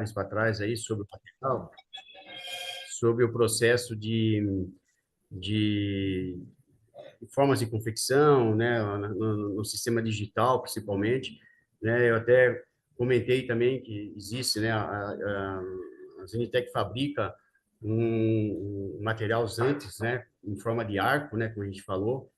lives para trás aí sobre o material, sobre o processo de formas de confecção, né, no sistema digital, principalmente, né, eu até comentei também que existe, né, a Zenitec fabrica um material antes, né, em forma de arco, né, como a gente falou,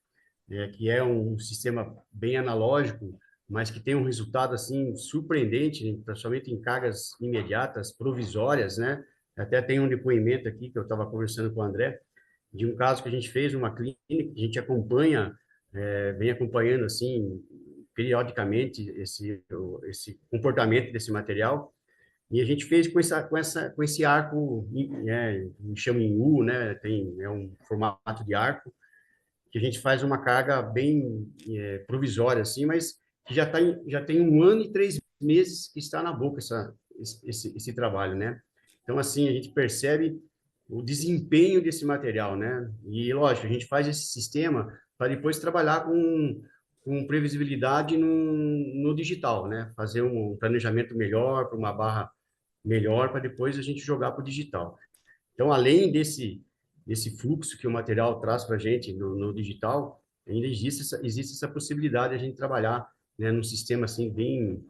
que é um sistema bem analógico, mas que tem um resultado assim surpreendente, né, principalmente em cargas imediatas, provisórias, né? Até tem um depoimento aqui que eu estava conversando com o André, de um caso que a gente fez numa clínica, que a gente acompanha, vem acompanhando assim periodicamente esse comportamento desse material, e a gente fez com esse arco, chama em U, né? É um formato de arco que a gente faz uma carga bem provisória assim, mas que já tem 1 ano e 3 meses que está na boca esse trabalho, né? Então assim a gente percebe o desempenho desse material, né? E, lógico, a gente faz esse sistema para depois trabalhar com previsibilidade no digital, né? Fazer um planejamento melhor para uma barra melhor para depois a gente jogar para o digital. Então, além desse fluxo que o material traz para a gente no digital, ainda existe essa possibilidade de a gente trabalhar, né, num sistema assim bem,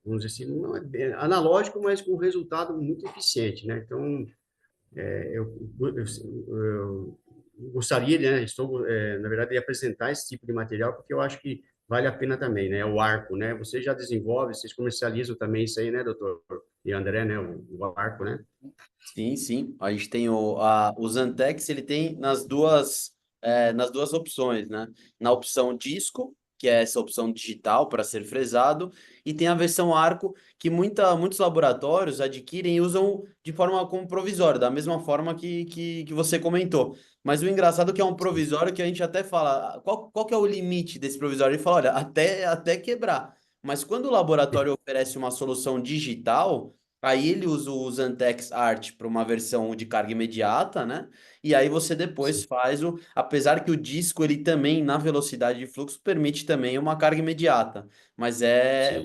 vamos dizer assim, não é bem analógico, mas com resultado muito eficiente, né? Então, eu gostaria, né, estou, na verdade, de apresentar esse tipo de material, porque eu acho que vale a pena também, né? O arco, né? Você já desenvolve, vocês comercializam também isso aí, né, doutor? E André, né? O arco, né? Sim, sim. A gente tem o Zantex, ele tem nas duas opções, né? Na opção disco, que é essa opção digital para ser fresado, e tem a versão arco, que muitos laboratórios adquirem e usam de forma como provisório, da mesma forma que você comentou. Mas o engraçado é que é um Sim, provisório que a gente até fala, qual que é o limite desse provisório? Ele fala, olha, até quebrar. Mas quando o laboratório oferece uma solução digital. Aí ele usa o Zantex Art para uma versão de carga imediata, né? E aí você depois sim, faz apesar que o disco ele também na velocidade de fluxo permite também uma carga imediata, mas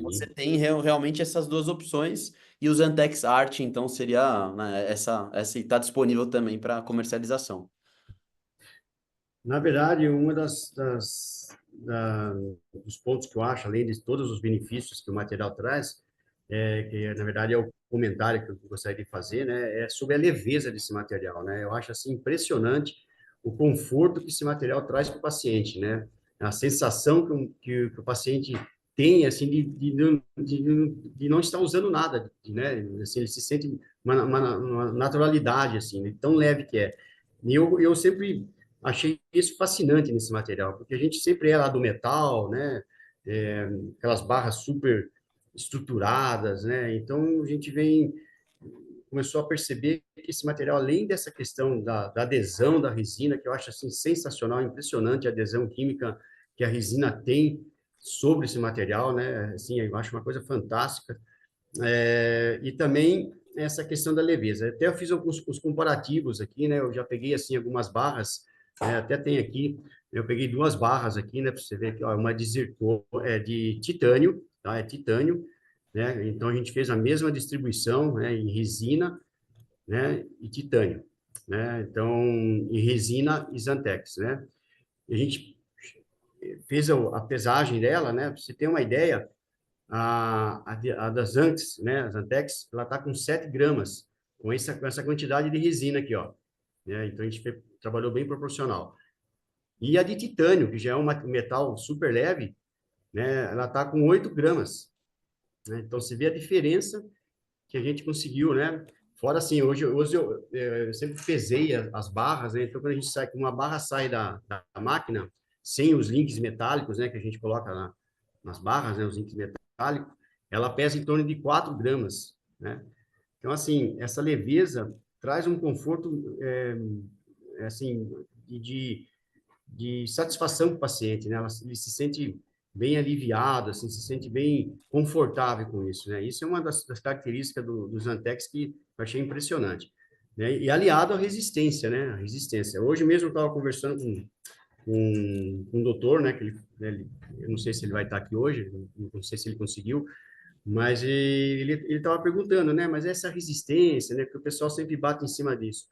você sim. tem realmente essas duas opções e o Zantex Art então seria, né, essa está disponível também para comercialização. Na verdade, uma dos pontos que eu acho, além de todos os benefícios que o material traz, que na verdade é o comentário que eu gostaria de fazer, né, é sobre a leveza desse material, né? Eu acho assim impressionante o conforto que esse material traz para o paciente, né? A sensação que o paciente tem, assim, de não estar usando nada, né? Assim, ele se sente uma naturalidade, assim, né? Tão leve que é. E eu sempre achei isso fascinante nesse material, porque a gente sempre é lá do metal, né? Aquelas barras super estruturadas, né? Então a gente começou a perceber que esse material, além dessa questão da adesão da resina, que eu acho assim sensacional, impressionante a adesão química que a resina tem sobre esse material, né? Assim, eu acho uma coisa fantástica. E também essa questão da leveza. Até eu fiz alguns os comparativos aqui, né? Eu já peguei assim algumas barras, né? Até tem aqui, eu peguei 2 barras aqui, né? Para você ver aqui, ó, uma de zircon, de titânio, tá? É titânio, né? Então a gente fez a mesma distribuição, né? Em resina, né? E titânio, né? Então, em resina e Zantex, né? E a gente fez a pesagem dela, né? Para você ter uma ideia, a das Antes, né, as Antex, ela está com 7 gramas, com essa quantidade de resina aqui, ó. Né? Então, a gente trabalhou bem proporcional. E a de titânio, que já é um metal super leve, né, ela está com 8 gramas. Né? Então, você vê a diferença que a gente conseguiu, né? Fora assim, hoje eu sempre pesei as barras, né? Então, quando a gente sai, uma barra sai da máquina, sem os links metálicos, né, que a gente coloca nas barras, né, os links metálicos, ela pesa em torno de 4 gramas, né? Então, assim, essa leveza traz um conforto, assim, de, de satisfação para o paciente, né? Ele se sente bem aliviado, assim, se sente bem confortável com isso, né? Isso é uma das características dos Antex que eu achei impressionante, né? E aliado à resistência, né? A resistência. Hoje mesmo eu estava conversando com um doutor, né? Eu não sei se ele vai estar aqui hoje, não sei se ele conseguiu, Mas ele estava perguntando, né? Mas essa resistência, né? Porque o pessoal sempre bate em cima disso.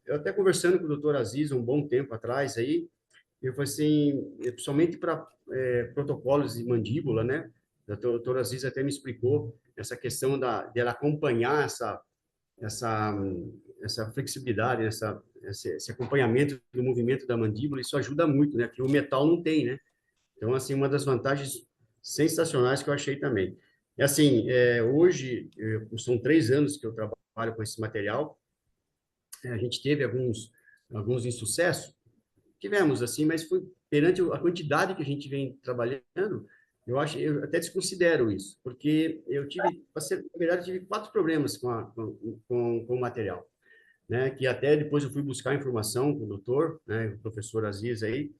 Eu até conversando com o doutor Aziz um bom tempo atrás aí, eu falei assim, principalmente para protocolos de mandíbula, né? O doutor Aziz até me explicou essa questão dela acompanhar essa, essa flexibilidade, esse acompanhamento do movimento da mandíbula, isso ajuda muito, né? Que o metal não tem, né? Então, assim, uma das vantagens sensacionais que eu achei também. E, assim, hoje, são 3 anos que eu trabalho com esse material, a gente teve alguns insucessos, tivemos, assim, mas foi perante a quantidade que a gente vem trabalhando, eu até desconsidero isso, porque na verdade, eu tive 4 problemas com o material, né? Que até depois eu fui buscar informação com o doutor, né? O professor Aziz aí,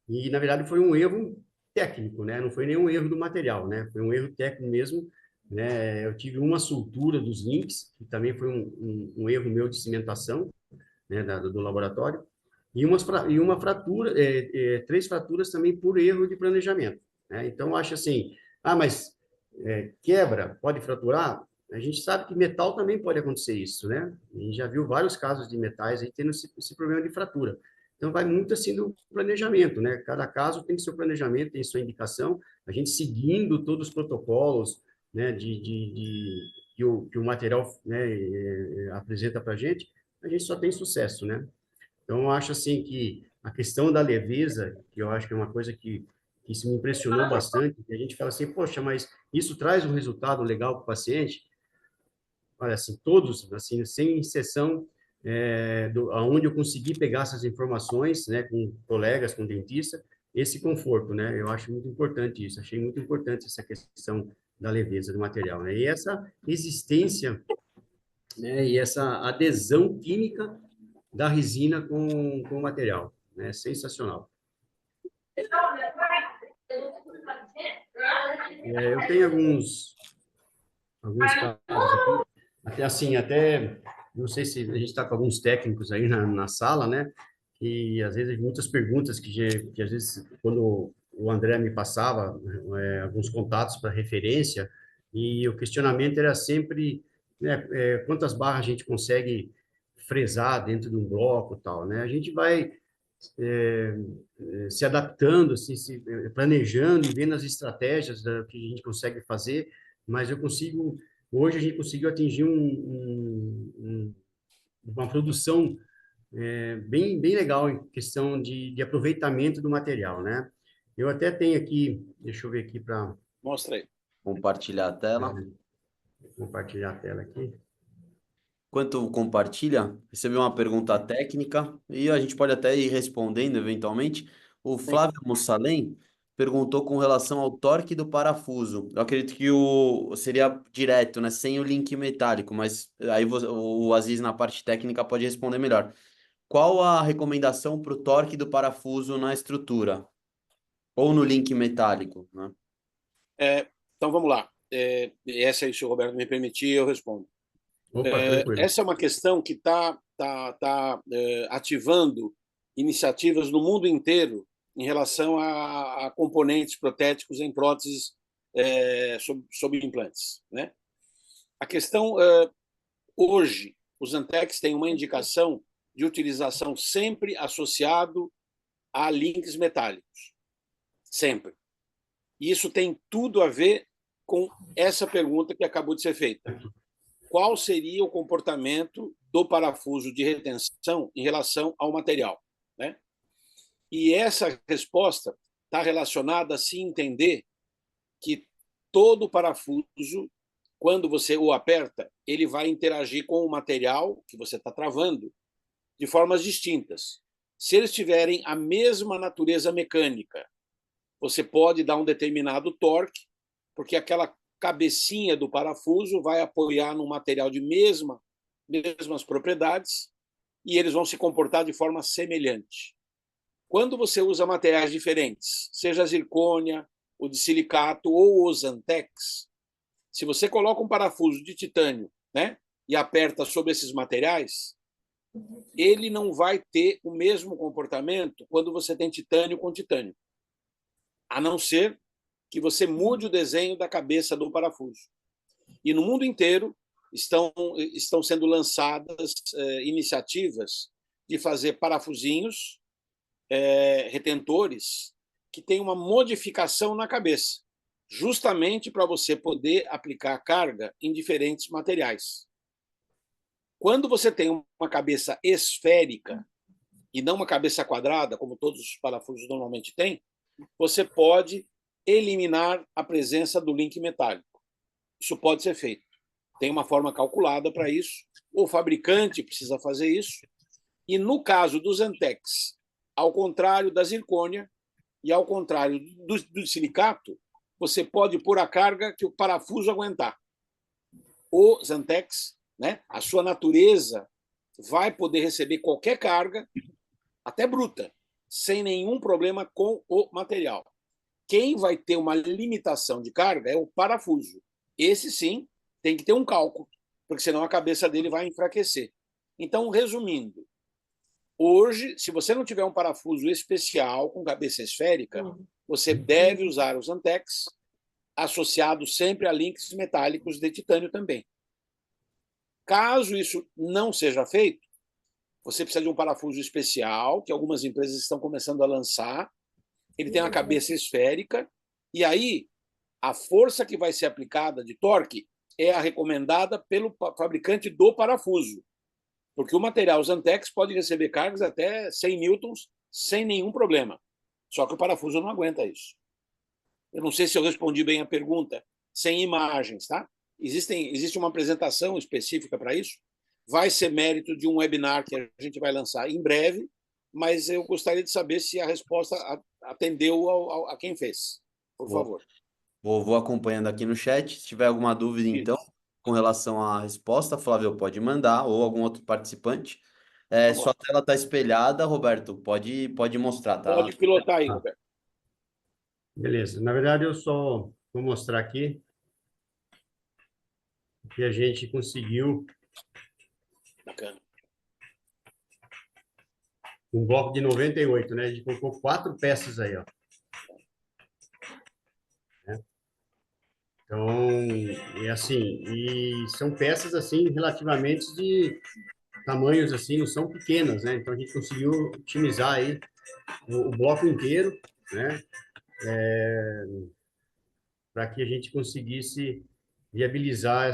e na verdade foi um erro técnico, né? Não foi nenhum erro do material, né? Foi um erro técnico mesmo, né? Eu tive uma soltura dos links, que também foi um erro meu de cimentação, né? Do laboratório, e uma fratura, 3 fraturas também por erro de planejamento, né? Então, eu acho assim, mas quebra, pode fraturar? A gente sabe que metal também pode acontecer isso, né? A gente já viu vários casos de metais aí tendo esse problema de fratura. Então, vai muito assim do planejamento, né? Cada caso tem seu planejamento, tem sua indicação, a gente seguindo todos os protocolos, né, que o material, né, apresenta para a gente só tem sucesso, né? Então, eu acho assim que a questão da leveza, que eu acho que é uma coisa que isso me impressionou bastante, que a gente fala assim, poxa, mas isso traz um resultado legal para o paciente. Olha, assim, todos, assim, sem exceção, aonde eu consegui pegar essas informações, né, com colegas, com dentista, esse conforto, né, eu acho muito importante isso, achei muito importante essa questão da leveza do material, né, e essa resistência, né, e essa adesão química da resina com o material, né, sensacional. Eu tenho alguns casos aqui, até assim, até não sei se a gente está com alguns técnicos aí na sala, né? E às vezes muitas perguntas que às vezes quando o André me passava alguns contatos para referência e o questionamento era sempre, né, quantas barras a gente consegue fresar dentro de um bloco, tal, né? A gente vai se adaptando, assim, planejando e vendo as estratégias que a gente consegue fazer, mas hoje a gente conseguiu atingir uma produção bem legal em questão de aproveitamento do material, né? Eu até tenho aqui, deixa eu ver aqui para Mostra aí. Compartilhar a tela. compartilhar a tela aqui. Enquanto compartilha, recebi uma pergunta técnica e a gente pode até ir respondendo eventualmente. O Flávio Mussalem perguntou com relação ao torque do parafuso. Eu acredito que seria direto, né, sem o link metálico, mas aí o Aziz na parte técnica pode responder melhor. Qual a recomendação para o torque do parafuso na estrutura? Ou no link metálico, né? Então, vamos lá. Essa aí, se o Roberto me permitir, eu respondo. Opa, tranquilo. Essa é uma questão que está ativando iniciativas no mundo inteiro em relação a componentes protéticos em próteses sob implantes, né? A questão, hoje, os Antex têm uma indicação de utilização sempre associado a links metálicos. Sempre. E isso tem tudo a ver com essa pergunta que acabou de ser feita. Qual seria o comportamento do parafuso de retenção em relação ao material, né? E essa resposta está relacionada a se entender que todo parafuso, quando você o aperta, ele vai interagir com o material que você está travando de formas distintas. Se eles tiverem a mesma natureza mecânica, você pode dar um determinado torque, porque aquela cabecinha do parafuso vai apoiar num material de mesmas propriedades e eles vão se comportar de forma semelhante. Quando você usa materiais diferentes, seja a zircônia, o de silicato ou os Antex, se você coloca um parafuso de titânio, né, e aperta sobre esses materiais, ele não vai ter o mesmo comportamento quando você tem titânio com titânio, a não ser que você mude o desenho da cabeça do parafuso. E no mundo inteiro estão sendo lançadas iniciativas de fazer parafusinhos retentores que têm uma modificação na cabeça, justamente para você poder aplicar carga em diferentes materiais. Quando você tem uma cabeça esférica e não uma cabeça quadrada, como todos os parafusos normalmente têm, você pode eliminar a presença do link metálico. Isso pode ser feito. Tem uma forma calculada para isso. O fabricante precisa fazer isso. E no caso dos Zantex, ao contrário da zircônia e ao contrário do silicato, você pode pôr a carga que o parafuso aguentar. O Zantex, né, a sua natureza vai poder receber qualquer carga, até bruta, sem nenhum problema com o material. Quem vai ter uma limitação de carga é o parafuso. Esse sim tem que ter um cálculo, porque senão a cabeça dele vai enfraquecer. Então, resumindo, hoje, se você não tiver um parafuso especial com cabeça esférica, você deve usar os Zantex associados sempre a links metálicos de titânio também. Caso isso não seja feito, você precisa de um parafuso especial, que algumas empresas estão começando a lançar. Ele tem uma cabeça esférica, e aí a força que vai ser aplicada de torque é a recomendada pelo fabricante do parafuso, porque o material Zantex pode receber cargas até 100 newtons sem nenhum problema. Só que o parafuso não aguenta isso. Eu não sei se eu respondi bem a pergunta, sem imagens, tá? Existe uma apresentação específica para isso. Vai ser mérito de um webinar que a gente vai lançar em breve, mas eu gostaria de saber se a resposta atendeu a quem fez. Por favor. Vou acompanhando aqui no chat. Se tiver alguma dúvida, então, com relação à resposta, Flávio, pode mandar, ou algum outro participante. Sua tela está espelhada, Roberto. Pode mostrar, tá? Pode pilotar aí, Roberto. Beleza. Na verdade, eu só vou mostrar aqui que a gente conseguiu Bacana. um bloco de 98, né? A gente colocou 4 peças aí, ó. Então, e são peças assim relativamente de tamanhos assim, não são pequenas, né? Então a gente conseguiu otimizar aí o bloco inteiro, né? Para que a gente conseguisse viabilizar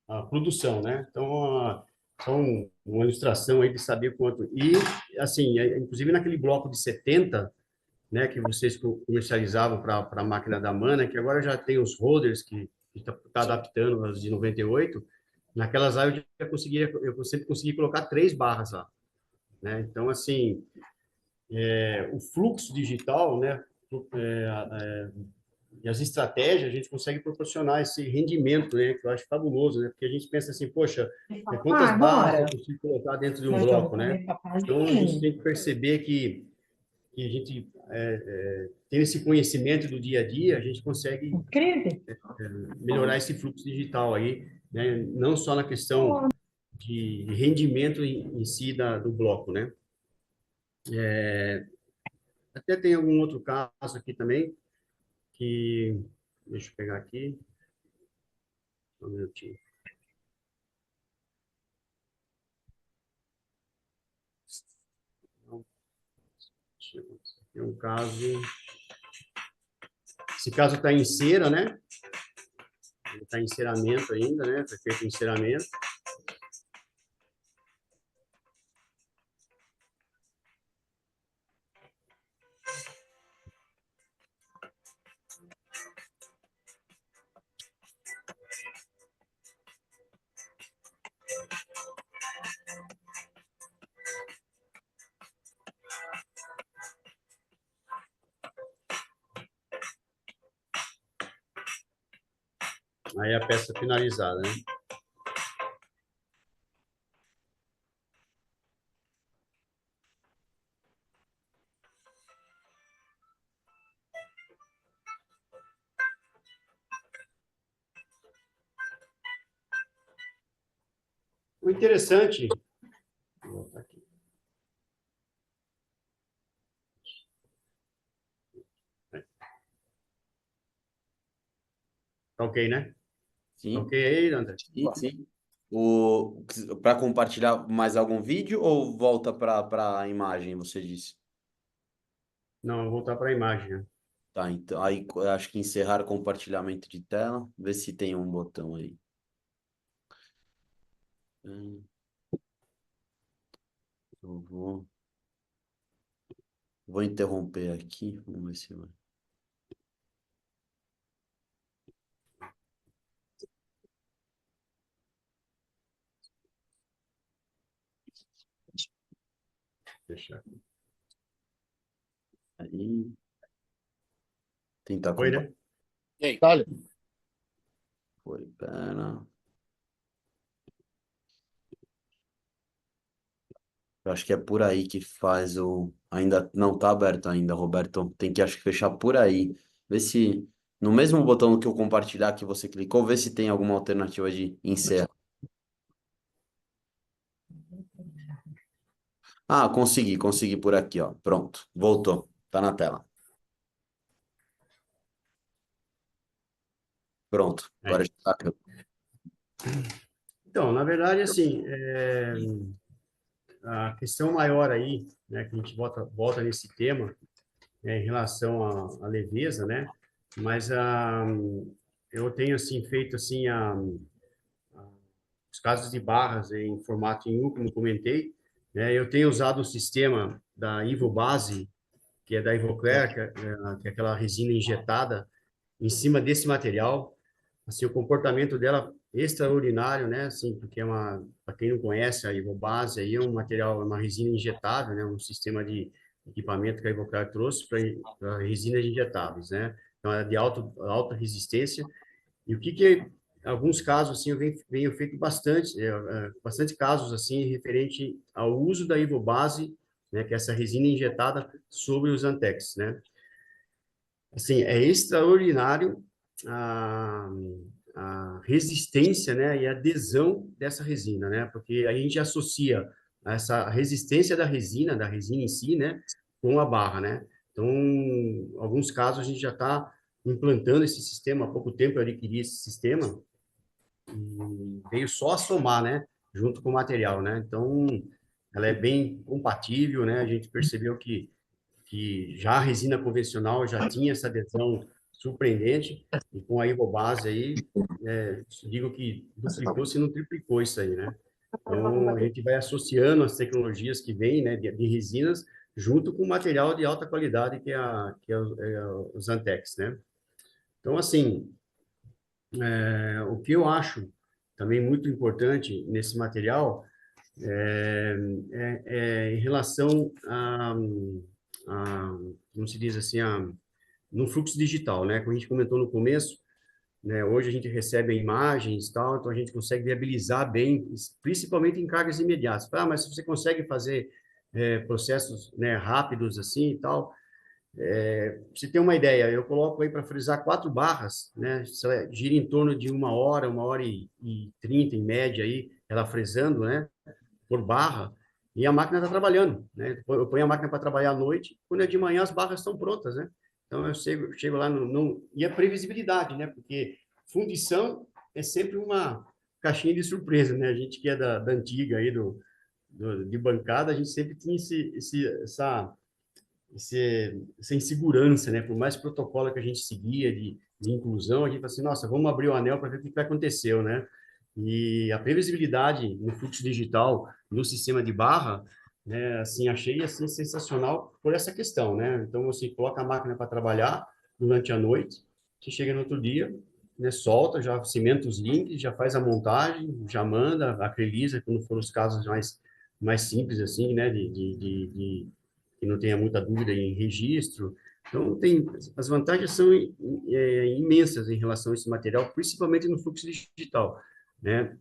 a produção, né? Então, são uma ilustração aí de saber quanto. E, assim, inclusive naquele bloco de 70, né, que vocês comercializavam para a máquina da Mana, que agora já tem os holders que está adaptando as de 98, naquelas lá eu sempre consegui colocar 3 barras lá, né? Então, assim, o fluxo digital, né, e as estratégias, a gente consegue proporcionar esse rendimento, né, que eu acho fabuloso, né, porque a gente pensa assim, poxa, quantas barras eu consigo colocar dentro de um bloco, né? Então, a gente tem que perceber que a gente tem esse conhecimento do dia a dia, a gente consegue melhorar esse fluxo digital aí, né, não só na questão de rendimento em si do bloco, né? Até tem algum outro caso aqui também, que, deixa eu pegar aqui, só um minutinho. Tem um caso, esse caso está em cera, né? Ele está em enceramento ainda, né? Foi feito o enceramento. Aí a peça finalizada, né? O interessante, vou botar aqui. Tá ok, né? Tá Sim, ok aí, André? sim, sim. Para compartilhar mais algum vídeo ou volta para a imagem, você disse? Não, vou voltar para a imagem, né? Tá, então aí eu acho que encerrar compartilhamento de tela, ver se tem um botão aí. Hum, Eu vou interromper aqui, vamos ver se vai. Fechar. Aí, tentar Foi, compartilhar. né? E aí? Dale. Foi, pera. Eu acho que é por aí que faz o. Ainda não tá aberto ainda, Roberto. Tem que, acho que fechar por aí. Ver se. No mesmo botão que eu compartilhar que você clicou, ver se tem alguma alternativa de encerrar. Ah, consegui por aqui, ó. Pronto, voltou. Tá na tela. Pronto, agora É. já tá. Então, na verdade, assim, a questão maior aí, né, que a gente volta nesse tema, em relação à leveza, né? Mas eu tenho, assim, feito, assim, os casos de barras em formato em U, como comentei, né? Eu tenho usado o sistema da Ivobase, que é da Ivoclar, que é aquela resina injetada em cima desse material. Assim, o comportamento dela é extraordinário, né? Assim, porque para quem não conhece, a Ivobase aí é um material, é uma resina injetável, né? Um sistema de equipamento que a Ivoclar trouxe para resinas injetáveis, né? Então, é de alta resistência. E o que alguns casos assim eu venho feito bastante casos assim referente ao uso da Ivobase, né, que é essa resina injetada sobre os Antex, né? Assim, é extraordinário a, a resistência, né, e a adesão dessa resina, né? Porque a gente associa essa resistência da resina em si, né, com a barra, né? Então, em alguns casos a gente já está implantando esse sistema. Há pouco tempo eu adquiri esse sistema e veio só a somar, né, junto com o material, né? Então, ela é bem compatível, né? A gente percebeu que já a resina convencional já tinha essa adesão surpreendente, e com a Ivobase aí, digo que duplicou, se não triplicou isso aí, né? Então, a gente vai associando as tecnologias que vêm, né, de resinas, junto com material de alta qualidade, que é os Antex, né? Então, assim, o que eu acho também muito importante nesse material é, em relação como se diz assim, no fluxo digital, né? Como a gente comentou no começo, né? Hoje a gente recebe imagens e tal, então a gente consegue viabilizar bem, principalmente em cargas imediatas. Ah, mas se você consegue fazer processos, né, rápidos assim e tal, pra você ter uma ideia, eu coloco aí para frisar 4 barras, né? Gira em torno de 1 hora e 30 em média aí, ela frisando, né? Por barra, e a máquina está trabalhando, né? Eu ponho a máquina para trabalhar à noite, quando é de manhã as barras estão prontas, né? Então eu chego lá e a previsibilidade, né? Porque fundição é sempre uma caixinha de surpresa, né? A gente que é da antiga aí de bancada, a gente sempre tinha essa insegurança, né? Por mais protocolo que a gente seguia de inclusão, a gente fala assim, nossa, vamos abrir o anel para ver o que aconteceu, né? E a previsibilidade no fluxo digital, no sistema de barra, né? Assim, achei assim sensacional por essa questão, né? Então você coloca a máquina para trabalhar durante a noite, você chega no outro dia, né? Solta, já cimenta os links, já faz a montagem, já manda, acryliza, quando for os casos mais simples assim, né? Que não tenha muita dúvida em registro. Então, as vantagens são imensas em relação a esse material, principalmente no fluxo digital, né?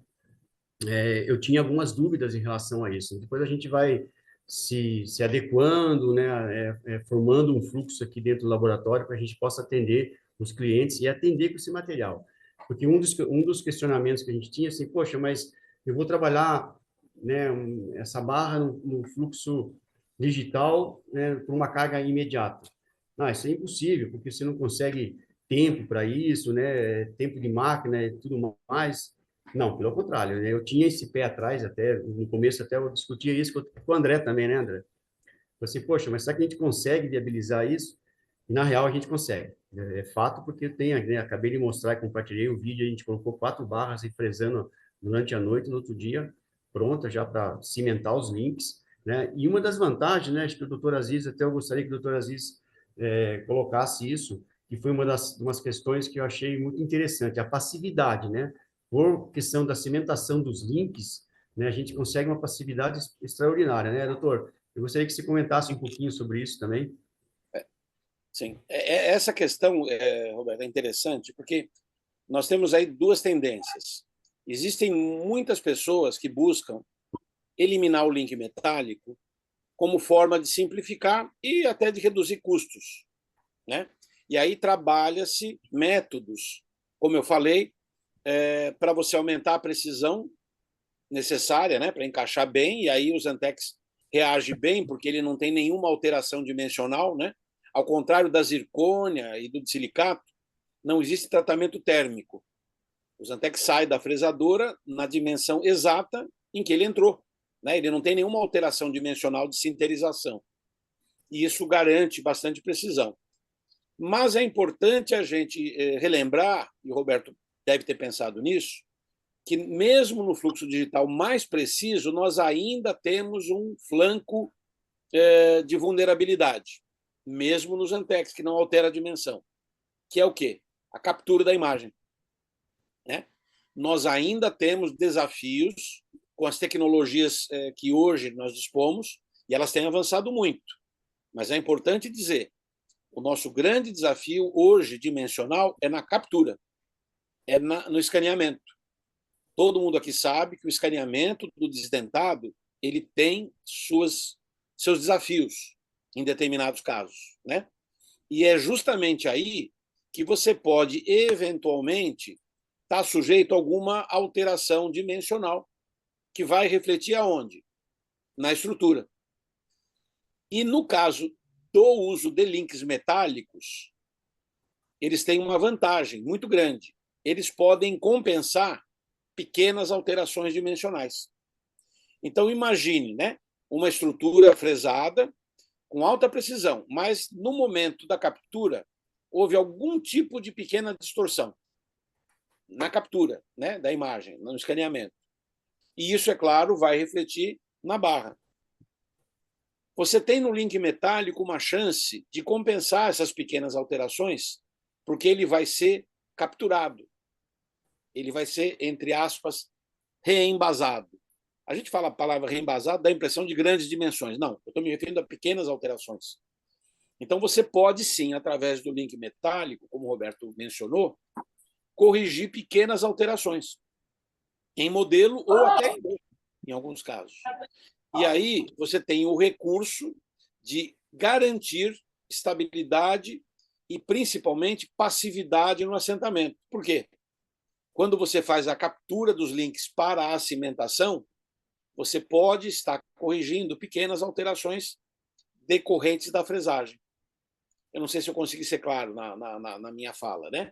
Eu tinha algumas dúvidas em relação a isso. Depois a gente vai se adequando, né? Formando um fluxo aqui dentro do laboratório para a gente possa atender os clientes e atender com esse material. Porque um dos questionamentos que a gente tinha, assim, poxa, mas eu vou trabalhar, né, essa barra no fluxo digital, né, por uma carga imediata. Não, isso é impossível, porque você não consegue tempo para isso, né? Tempo de máquina e tudo mais. Não, pelo contrário, né? Eu tinha esse pé atrás até, no começo até eu discutia isso com o André também, né, André? Assim, poxa, mas será que a gente consegue viabilizar isso? E, na real, a gente consegue. É fato porque tem, né, acabei de mostrar e compartilhei o vídeo, a gente colocou 4 barras refresando durante a noite, no outro dia, pronta já para cimentar os links, né? E uma das vantagens, né, acho que o doutor Aziz, até eu gostaria que o doutor Aziz colocasse isso, que foi umas questões que eu achei muito interessante, a passividade, né? Por questão da cimentação dos links, né, a gente consegue uma passividade extraordinária, né, doutor? Eu gostaria que você comentasse um pouquinho sobre isso também. Sim. Essa questão, Roberto, é interessante, porque nós temos aí duas tendências. Existem muitas pessoas que buscam eliminar o link metálico como forma de simplificar e até de reduzir custos, né? E aí trabalha-se métodos, como eu falei, para você aumentar a precisão necessária, né, para encaixar bem, e aí o Zantex reage bem, porque ele não tem nenhuma alteração dimensional, né? Ao contrário da zircônia e do silicato, não existe tratamento térmico. O Zantex sai da fresadora na dimensão exata em que ele entrou, né? Ele não tem nenhuma alteração dimensional de sinterização. E isso garante bastante precisão. Mas é importante a gente relembrar, e o Roberto deve ter pensado nisso, que mesmo no fluxo digital mais preciso, nós ainda temos um flanco de vulnerabilidade, mesmo nos Zantex, que não altera a dimensão, que é o quê? A captura da imagem, né? Nós ainda temos desafios com as tecnologias que hoje nós dispomos, e elas têm avançado muito. Mas é importante dizer, o nosso grande desafio hoje, dimensional, é na captura, no escaneamento. Todo mundo aqui sabe que o escaneamento do desdentado ele tem seus desafios em determinados casos, né? E é justamente aí que você pode, eventualmente, estar sujeito a alguma alteração dimensional que vai refletir aonde? Na estrutura. E no caso do uso de links metálicos, eles têm uma vantagem muito grande. Eles podem compensar pequenas alterações dimensionais. Então, imagine, né, uma estrutura fresada com alta precisão, mas no momento da captura houve algum tipo de pequena distorção na captura, né, da imagem, no escaneamento. E isso, é claro, vai refletir na barra. Você tem no link metálico uma chance de compensar essas pequenas alterações, porque ele vai ser capturado. Ele vai ser, entre aspas, reembasado. A gente fala a palavra reembasado, dá a impressão de grandes dimensões. Não, eu estou me referindo a pequenas alterações. Então, você pode, sim, através do link metálico, como o Roberto mencionou, corrigir pequenas alterações em modelo ou até em alguns casos. E aí você tem o recurso de garantir estabilidade e, principalmente, passividade no assentamento. Por quê? Quando você faz a captura dos links para a cimentação, você pode estar corrigindo pequenas alterações decorrentes da fresagem. Eu não sei se eu consegui ser claro na minha fala, né?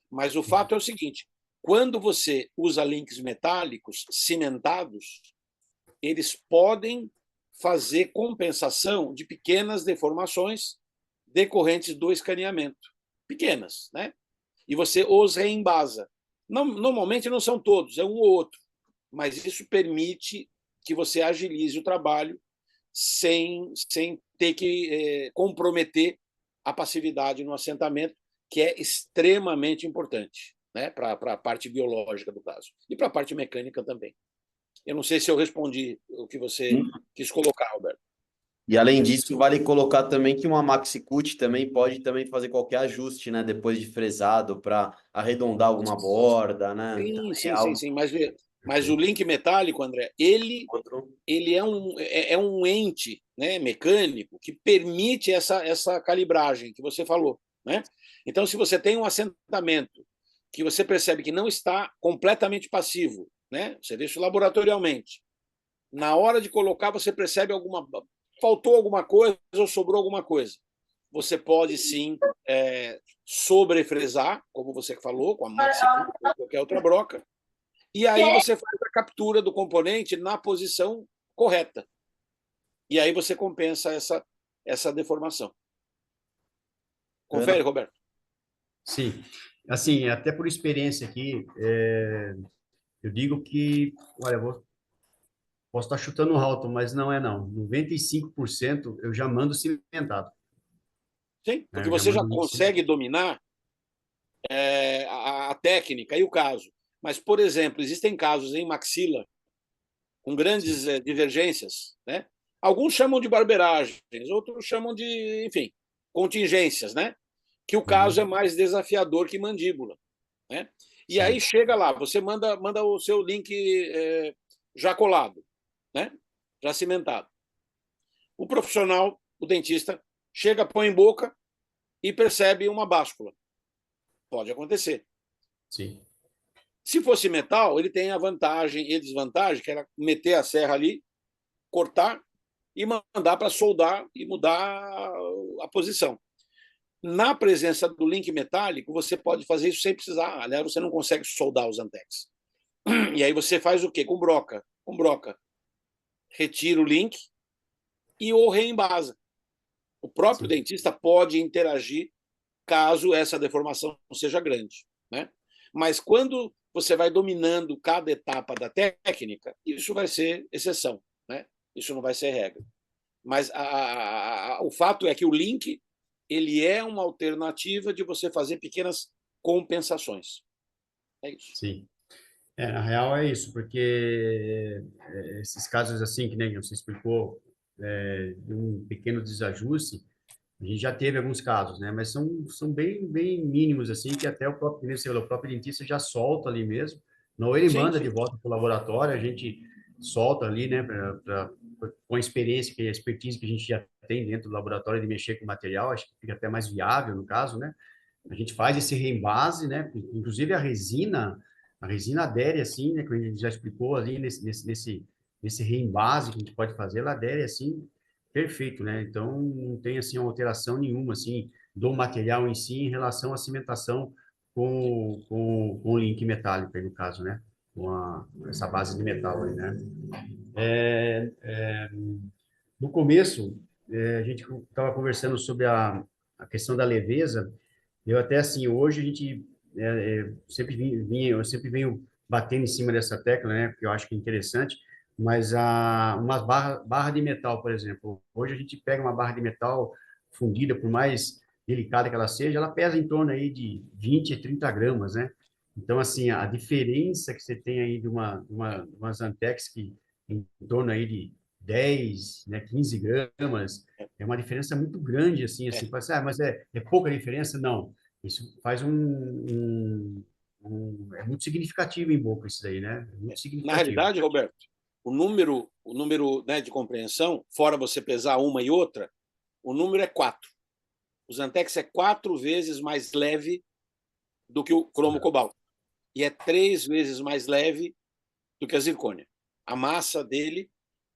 Mas o fato é o seguinte, quando você usa links metálicos cimentados, eles podem fazer compensação de pequenas deformações decorrentes do escaneamento. Pequenas, né? E você os reembasa. Normalmente não são todos, é um ou outro. Mas isso permite que você agilize o trabalho sem ter que comprometer a passividade no assentamento, que é extremamente importante, né, para a parte biológica do caso. E para a parte mecânica também. Eu não sei se eu respondi o que você quis colocar, Alberto. E além disso, vale colocar também que uma Maxi-Cut também pode também fazer qualquer ajuste, né? Depois de fresado para arredondar alguma borda, né? Sim. Mas o link metálico, André, ele é um ente, né, mecânico que permite essa calibragem que você falou, né? Então, se você tem um assentamento que você percebe que não está completamente passivo, né? Você vê isso laboratorialmente. Na hora de colocar, você percebe faltou alguma coisa ou sobrou alguma coisa. você pode sim sobrefresar, como você falou, com a Maxi ou qualquer outra broca, e aí você faz a captura do componente na posição correta. E aí você compensa essa deformação. Confere, Roberto. Sim. Assim, até por experiência aqui, eu digo que, olha, posso estar chutando alto, mas não é não. 95% eu já mando cimentado. Sim, Né? porque Eu já você já mando link consegue cimentado. dominar a técnica e o caso. Mas, por exemplo, existem casos em maxila com grandes divergências, né? Alguns chamam de barberagens, outros chamam de, enfim, contingências, né? Que o caso é mais desafiador que mandíbula, né? E aí Sim, chega lá, você manda o seu link já colado, né? Já cimentado. O profissional, o dentista, chega, põe em boca e percebe uma báscula. Pode acontecer. sim, Se fosse metal, ele tem a vantagem e desvantagem, que era meter a serra ali, cortar e mandar para soldar e mudar a posição. Na presença do link metálico, você pode fazer isso sem precisar. Aliás, você não consegue soldar os Antex. E aí você faz o quê? Com broca. Com broca. Retira o link e o reembasa. O próprio sim, dentista pode interagir caso essa deformação seja grande, né? Mas quando você vai dominando cada etapa da técnica, isso vai ser exceção, né? Isso não vai ser regra. Mas o fato é que o link ele é uma alternativa de você fazer pequenas compensações. É isso. sim. Na real é isso, porque esses casos assim, que nem você explicou, de um pequeno desajuste, a gente já teve alguns casos, né? Mas são bem mínimos, assim, que até o próprio, como você falou, o próprio dentista já solta ali mesmo. Não, ele Sim, manda de sim. volta para o laboratório, a gente solta ali, né? Com a experiência, que a expertise que a gente já tem dentro do laboratório de mexer com material, acho que fica até mais viável no caso, né? A gente faz esse reembase, né? Inclusive a resina adere assim, né? Que a gente já explicou ali nesse reembase que a gente pode fazer, ela adere assim perfeito, né? Então não tem assim uma alteração nenhuma assim do material em si em relação à cimentação com o link metálico, aí, no caso, né? Essa base de metal aí, né? É, é, no começo, a gente estava conversando sobre a questão da leveza. Eu até assim, hoje a gente eu sempre venho batendo em cima dessa tecla, né? Porque eu acho que é interessante. Mas umas barra de metal, por exemplo, hoje a gente pega uma barra de metal fundida, por mais delicada que ela seja, ela pesa em torno aí de 20 a 30 gramas, né? Então, assim, a diferença que você tem aí de uma Zantex que em torno aí de 10, né, 15 gramas, é uma diferença muito grande, assim, É. mas é pouca diferença? Não. Isso faz é muito significativo em boca isso daí, né? É muito Na significativo. realidade, Roberto, o número né, de compreensão, fora você pesar uma e outra, o número é 4. O Zantex é 4 vezes mais leve do que o cromo cobalto. E é 3 vezes mais leve do que a zircônia. A massa dele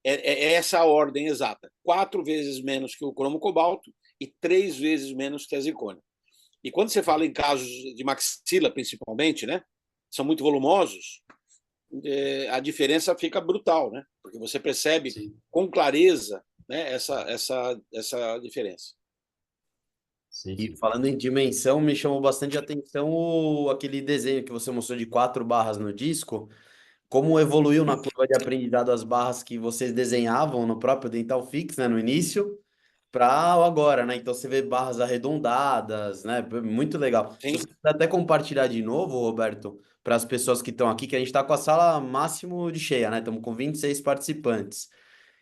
é essa a ordem exata. 4 vezes menos que o cromo cobalto e 3 vezes menos que a zircônia. E quando você fala em casos de maxila, principalmente, né, são muito volumosos, a diferença fica brutal, né? Porque você percebe Sim, com clareza, né, essa diferença. sim, E sim. falando em dimensão, me chamou bastante atenção aquele desenho que você mostrou de 4 barras no disco. Como evoluiu na curva de aprendizado as barras que vocês desenhavam no próprio Dental Fix, né, no início, para agora, né? Então você vê barras arredondadas, né? Muito legal. Se você Sim, puder até compartilhar de novo, Roberto, para as pessoas que estão aqui, que a gente está com a sala máximo de cheia, né? Estamos com 26 participantes.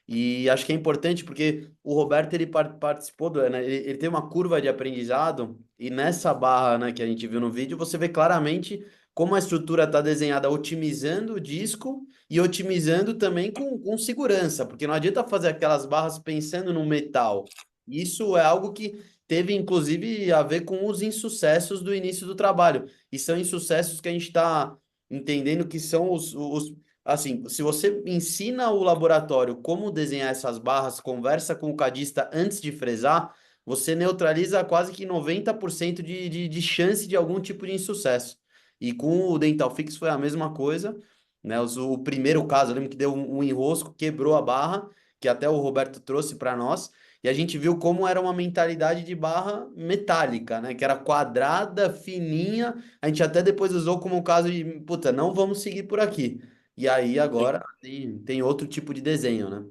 E acho que é importante porque o Roberto ele participou né? Ele tem uma curva de aprendizado e nessa barra, né, que a gente viu no vídeo, você vê claramente como a estrutura está desenhada otimizando o disco e otimizando também com segurança, porque não adianta fazer aquelas barras pensando no metal. Isso é algo que teve inclusive a ver com os insucessos do início do trabalho. E são insucessos que a gente está entendendo que são os assim, se você ensina o laboratório como desenhar essas barras, conversa com o cadista antes de fresar, você neutraliza quase que 90% de chance de algum tipo de insucesso. E com o Dental Fix foi a mesma coisa, né? O primeiro caso, eu lembro que deu um enrosco, quebrou a barra, que até o Roberto trouxe para nós, e a gente viu como era uma mentalidade de barra metálica, né? Que era quadrada, fininha. A gente até depois usou como caso de, puta, não vamos seguir por aqui. E aí Sim, agora tem outro tipo de desenho, né?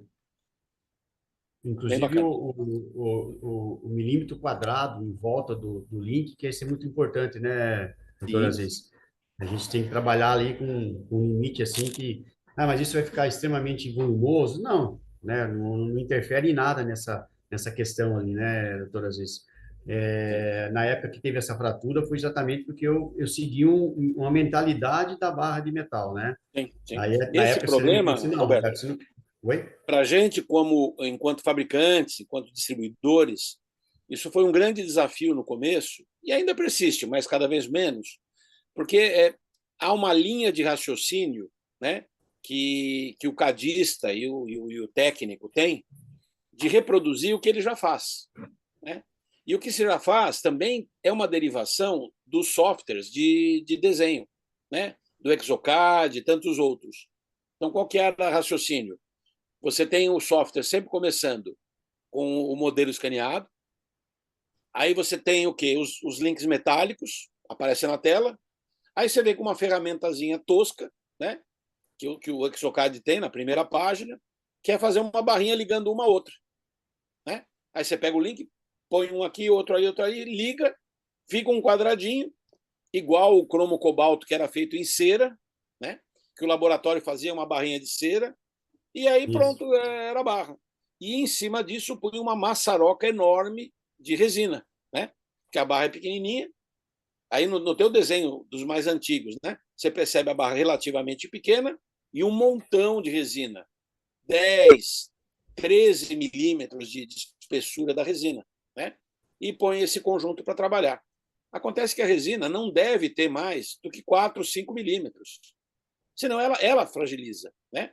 bem Inclusive bacana. o milímetro quadrado em volta do link, que isso é muito importante, né, doutor Sim. Aziz? A gente tem que trabalhar ali com um limite assim que, mas isso vai ficar extremamente volumoso. Não, né? Não interfere em nada nessa questão ali, né, doutor Aziz? Sim, Na época que teve essa fratura, foi exatamente porque eu segui uma mentalidade da barra de metal, né? sim, sim. Aí, na Esse época, você me falou problema, assim, não, Roberto, Roberto, você não... Oi? para a gente, como enquanto fabricantes, enquanto distribuidores, isso foi um grande desafio no começo, e ainda persiste, mas cada vez menos, porque há uma linha de raciocínio, né, que o cadista e o técnico têm de reproduzir o que ele já faz. Né? E o que se já faz também é uma derivação dos softwares de desenho, né? Do Exocad e tantos outros. Então, qual que é o raciocínio? Você tem o software sempre começando com o modelo escaneado, aí você tem o quê? Os links metálicos aparecem na tela, aí você vem com uma ferramentazinha tosca, né? Que o Exocad tem na primeira página, que é fazer uma barrinha ligando uma a outra. Né? Aí você pega o link, põe um aqui, outro aí, liga, fica um quadradinho, igual o cromo cobalto que era feito em cera, né? Que o laboratório fazia uma barrinha de cera, e aí Isso. pronto, era a barra. E em cima disso põe uma maçaroca enorme de resina, né? Que a barra é pequenininha. Aí no teu desenho dos mais antigos, né? Você percebe a barra relativamente pequena e um montão de resina. 10, 13 milímetros de espessura da resina, né? E põe esse conjunto para trabalhar. Acontece que a resina não deve ter mais do que 4, 5 milímetros, senão ela fragiliza, né?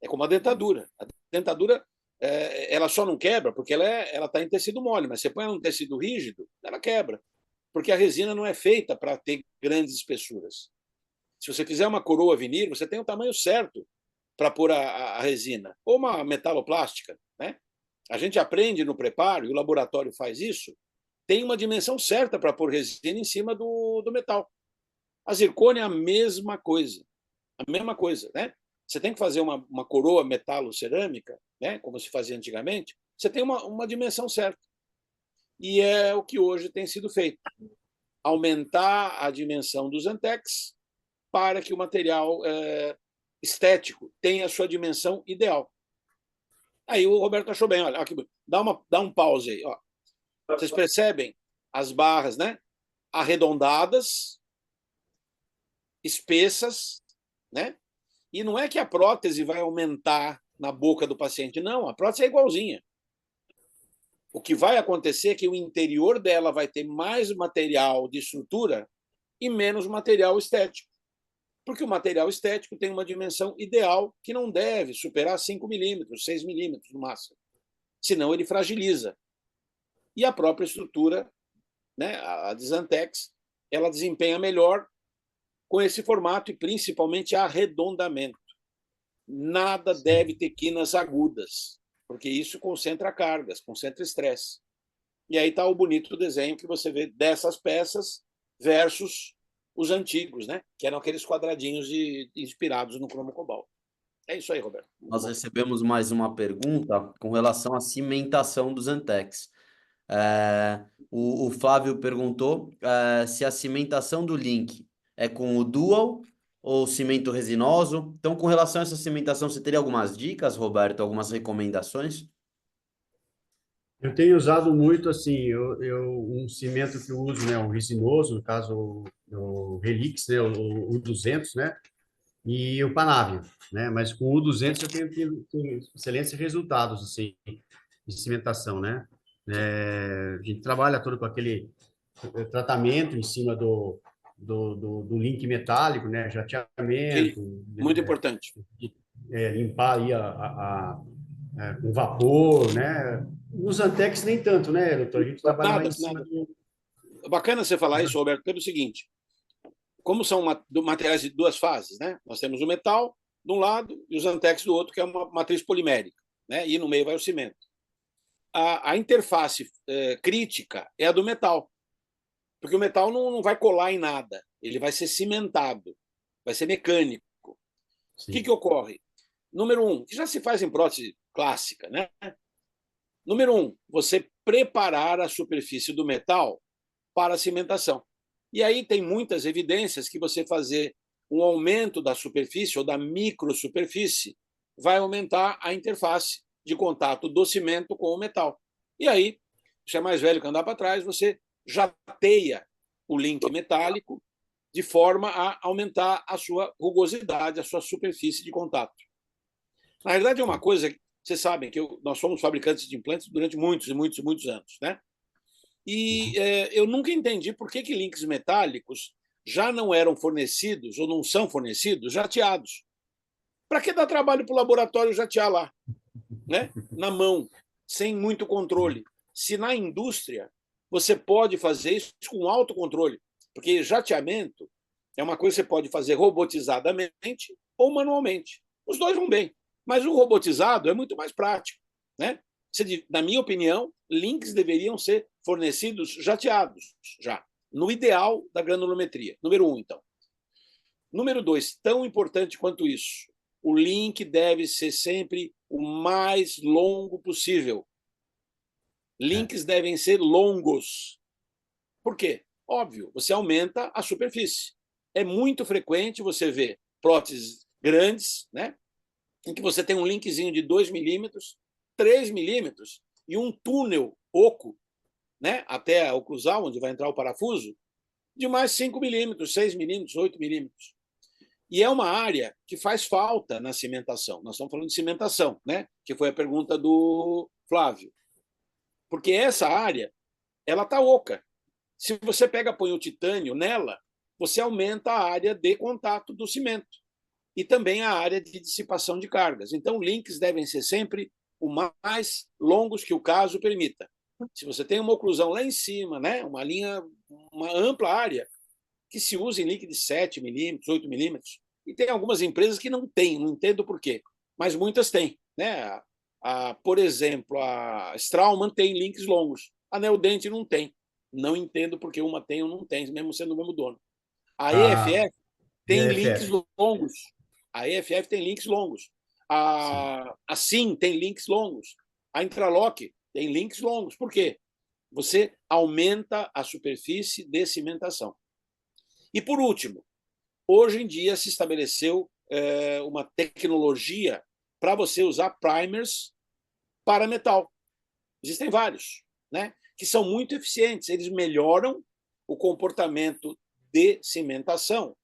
É como a dentadura. A dentadura ela só não quebra porque ela está em tecido mole, mas você põe ela em tecido rígido, ela quebra, porque a resina não é feita para ter grandes espessuras. Se você fizer uma coroa vinil, você tem o tamanho certo para pôr a resina, ou uma metaloplástica. Né? A gente aprende no preparo, e o laboratório faz isso, tem uma dimensão certa para pôr resina em cima do metal. A zircônia é a mesma coisa. A mesma coisa. Né? Você tem que fazer uma coroa metalo-cerâmica, né? Como se fazia antigamente, você tem uma dimensão certa. E é o que hoje tem sido feito. Aumentar a dimensão dos Antex para que o material estético tenha a sua dimensão ideal. Aí o Roberto achou bem, olha, aqui, dá um pause aí. Ó. Vocês percebem as barras, né? Arredondadas, espessas, né? E não é que a prótese vai aumentar na boca do paciente, não, a prótese é igualzinha. O que vai acontecer é que o interior dela vai ter mais material de estrutura e menos material estético. Porque o material estético tem uma dimensão ideal que não deve superar 5 milímetros, 6 milímetros no máximo. Senão ele fragiliza. E a própria estrutura, né, a Desantex, ela desempenha melhor com esse formato e principalmente arredondamento. Nada deve ter quinas agudas, porque isso concentra cargas, concentra estresse. E aí está o bonito desenho que você vê dessas peças versus os antigos, né? Que eram aqueles quadradinhos inspirados no cromo cobalto. É isso aí, Roberto. Muito Nós bom. recebemos mais uma pergunta com relação à cimentação dos Antex. O Flávio perguntou se a cimentação do link é com o Dual ou cimento resinoso. Então, com relação a essa cimentação, você teria algumas dicas, Roberto, algumas recomendações? Eu tenho usado muito, assim, um cimento que eu uso, né, um resinoso, no caso, o Helix, né, o 200, né, e o Panávio, né, mas com o 200 eu tenho excelentes resultados, assim, de cimentação, né. Sim, A gente trabalha todo com aquele tratamento em cima do link metálico, né, sim. jateamento, Muito importante. limpar aí com vapor, né, Nos Antex nem tanto, né, doutor? A gente trabalha mais Nada, em cima nada. do... Bacana você falar isso, Roberto, pelo seguinte: como são materiais de duas fases, né? Nós temos o metal de um lado e os Antex do outro, que é uma matriz polimérica, né? E no meio vai o cimento. A interface crítica é a do metal, porque o metal não vai colar em nada, ele vai ser cimentado, vai ser mecânico. O que ocorre? Número um, que já se faz em prótese clássica, né? Número um, você preparar a superfície do metal para a cimentação. E aí tem muitas evidências que você fazer um aumento da superfície ou da microsuperfície vai aumentar a interface de contato do cimento com o metal. E aí, você é mais velho que andar para trás, você jateia o link metálico de forma a aumentar a sua rugosidade, a sua superfície de contato. Na verdade, é uma coisa que vocês sabem que nós somos fabricantes de implantes durante muitos e muitos e muitos anos, né? E eu nunca entendi por que links metálicos já não eram fornecidos ou não são fornecidos jateados. Para que dar trabalho para o laboratório jatear lá, né? Na mão, sem muito controle? Se na indústria você pode fazer isso com alto controle, porque jateamento é uma coisa que você pode fazer robotizadamente ou manualmente. Os dois vão bem, mas o robotizado é muito mais prático, né? Na minha opinião, links deveriam ser fornecidos jateados, já, no ideal da granulometria. Número um, então. Número dois, tão importante quanto isso, o link deve ser sempre o mais longo possível. Links devem ser longos. Por quê? Óbvio, você aumenta a superfície. É muito frequente você ver próteses grandes, né, em que você tem um linkzinho de 2 milímetros, 3 milímetros e um túnel oco, né, até a oclusal, onde vai entrar o parafuso, de mais 5 milímetros, 6 milímetros, 8 milímetros. E é uma área que faz falta na cimentação. Nós estamos falando de cimentação, né, que foi a pergunta do Flávio. Porque essa área, ela está oca. Se você põe o titânio nela, você aumenta a área de contato do cimento e também a área de dissipação de cargas. Então, links devem ser sempre o mais longos que o caso permita. Se você tem uma oclusão lá em cima, né, uma ampla área, que se usa em link de 7 milímetros, 8 milímetros, e tem algumas empresas que não têm, não entendo por quê, mas muitas têm. Né? Por exemplo, a Straumann tem links longos, a Neodent não tem. Não entendo porque uma tem ou não tem, mesmo sendo o mesmo dono. A EFF tem links longos. A EFF tem links longos. A SIM tem links longos. A Intralock tem links longos. Por quê? Você aumenta a superfície de cimentação. E, por último, hoje em dia se estabeleceu uma tecnologia para você usar primers para metal. Existem vários, né, que são muito eficientes. Eles melhoram o comportamento de cimentação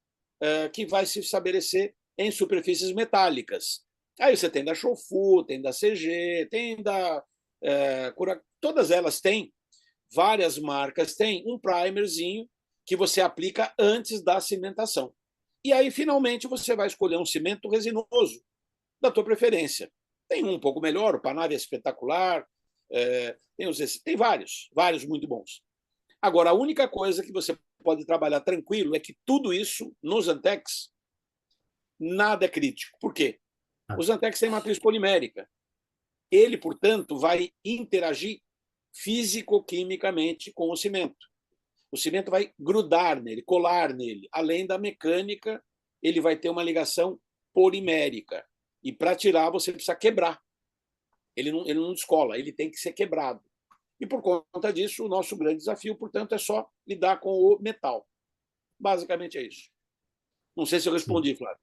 que vai se estabelecer em superfícies metálicas. Aí você tem da Shofu, tem da CG, tem da todas elas têm, várias marcas têm um primerzinho que você aplica antes da cimentação. E aí, finalmente, você vai escolher um cimento resinoso da tua preferência. Tem um pouco melhor, o Panave é espetacular, tem vários muito bons. Agora, a única coisa que você pode trabalhar tranquilo é que tudo isso, nos Antex, nada é crítico. Por quê? Os Antex têm matriz polimérica. Ele, portanto, vai interagir físico-quimicamente com o cimento. O cimento vai grudar nele, colar nele. Além da mecânica, ele vai ter uma ligação polimérica. E para tirar, você precisa quebrar. Ele não descola, ele tem que ser quebrado. E por conta disso, o nosso grande desafio, portanto, é só lidar com o metal. Basicamente é isso. Não sei se eu respondi, Flávio.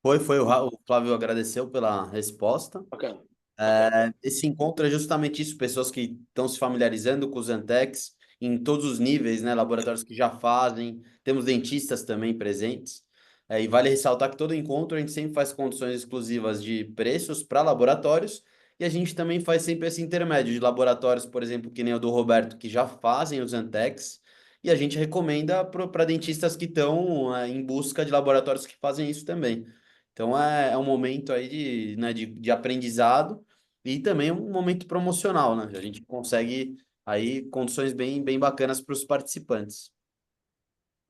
O Flávio agradeceu pela resposta. Bacana. Esse encontro é justamente isso, pessoas que estão se familiarizando com os Antex em todos os níveis, né? Laboratórios que já fazem, temos dentistas também presentes. E vale ressaltar que todo encontro a gente sempre faz condições exclusivas de preços para laboratórios e a gente também faz sempre esse intermédio de laboratórios, por exemplo, que nem o do Roberto, que já fazem os Antex, e a gente recomenda para dentistas que estão em busca de laboratórios que fazem isso também. Então é um momento aí de aprendizado e também um momento promocional, né? A gente consegue aí condições bem bacanas para os participantes.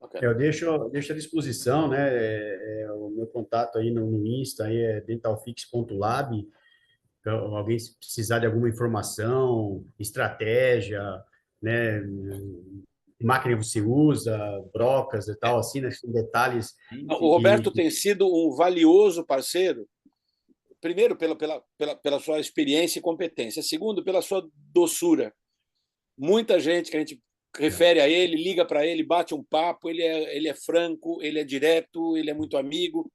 Ok. Eu deixo à disposição, né? O meu contato aí no Insta aí é dentalfix.lab. Então, alguém se precisar de alguma informação, estratégia, né? Que máquina você usa, brocas e tal, assim, né? São detalhes Sim, O sim. Roberto tem sido um valioso parceiro, primeiro, pela sua experiência e competência, segundo, pela sua doçura. Muita gente que a gente refere a ele, liga para ele, bate um papo, ele é franco, ele é direto, ele é muito amigo.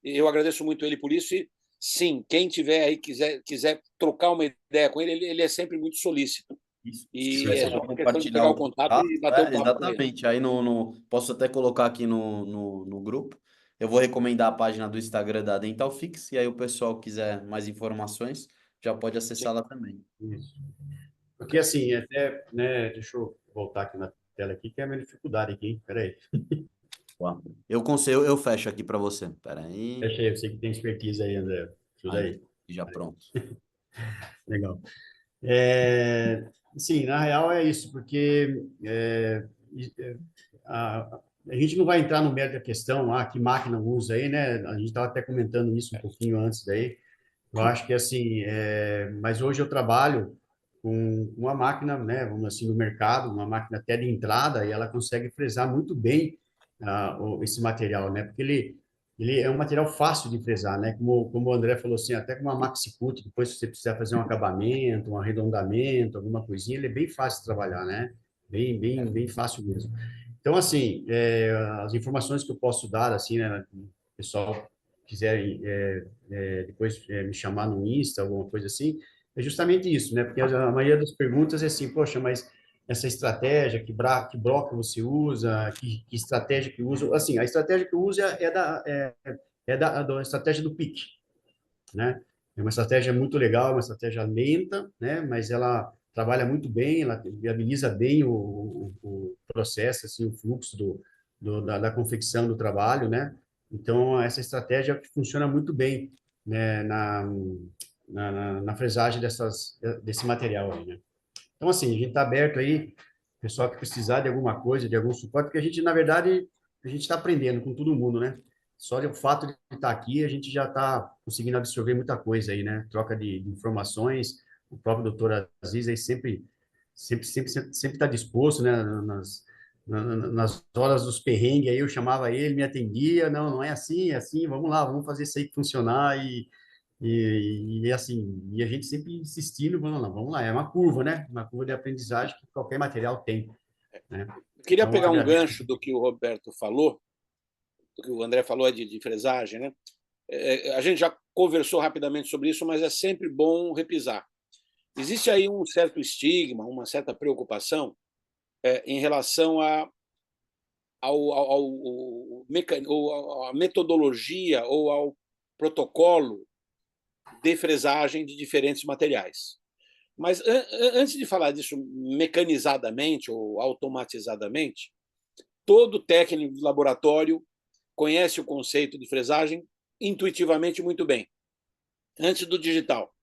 Eu agradeço muito ele por isso. E, sim, quem tiver aí, quiser trocar uma ideia com ele é sempre muito solícito. Isso. Se E quiser é só só uma questão de compartilhar pegar o o contato contato, e bater um papo com ele. exatamente. Aí posso até colocar aqui no grupo. Eu vou recomendar a página do Instagram da Dental Fix, e aí o pessoal quiser mais informações, já pode Sim. acessar lá também. isso. Porque assim, até, né? Deixa eu voltar aqui na tela aqui, que é a minha dificuldade aqui, hein? Peraí. Ó, eu fecho aqui para você. Espera aí. Deixa aí, eu sei que tem expertise aí, André. Ajuda Aí, aí. já pronto. Legal. Sim, na real é isso, porque a, a gente não vai entrar no mérito da questão, que máquina usa aí, né? A gente estava até comentando isso um pouquinho antes daí. Eu acho que assim, mas hoje eu trabalho com uma máquina, né? Vamos assim, no mercado, uma máquina até de entrada, e ela consegue fresar muito bem esse material, né? Porque ele é um material fácil de fresar, né? Como o André falou assim, até com uma Maxicut, depois se você precisar fazer um acabamento, um arredondamento, alguma coisinha, ele é bem fácil de trabalhar, né? Bem fácil mesmo. Então, assim, as informações que eu posso dar, assim, né? O pessoal quiserem depois me chamar no Insta, alguma coisa assim, é justamente isso, né? Porque a maioria das perguntas é assim, poxa, mas essa estratégia, que broca você usa, que estratégia que usa. Assim, a estratégia que eu uso da estratégia do PIC, né? É uma estratégia muito legal, é uma estratégia lenta, né? Mas ela trabalha muito bem, ela viabiliza bem o processo, assim, o fluxo da confecção do trabalho, né? Então, essa estratégia funciona muito bem, né? Na fresagem desse material aí, né? Então, assim, a gente está aberto aí, pessoal que precisar de alguma coisa, de algum suporte, porque a gente, na verdade, a gente está aprendendo com todo mundo, né? Só o fato de estar aqui, a gente já está conseguindo absorver muita coisa aí, né? Troca de informações, o próprio doutor Aziz aí sempre está disposto, né? Nas horas dos perrengues aí, eu chamava ele, me atendia, não é assim, é assim, vamos lá, vamos fazer isso aí funcionar assim, e a gente sempre insistindo, vamos lá, é uma curva, né? Uma curva de aprendizagem que qualquer material tem, né? Eu queria Então, eu pegar um agradeço. gancho do que o Roberto falou, do que o André falou de fresagem, né? A gente já conversou rapidamente sobre isso, mas é sempre bom repisar. Existe aí um certo estigma, uma certa preocupação em relação à metodologia ou ao protocolo de fresagem de diferentes materiais. Mas antes de falar disso mecanizadamente ou automatizadamente, todo técnico de laboratório conhece o conceito de fresagem intuitivamente muito bem. Antes do digital,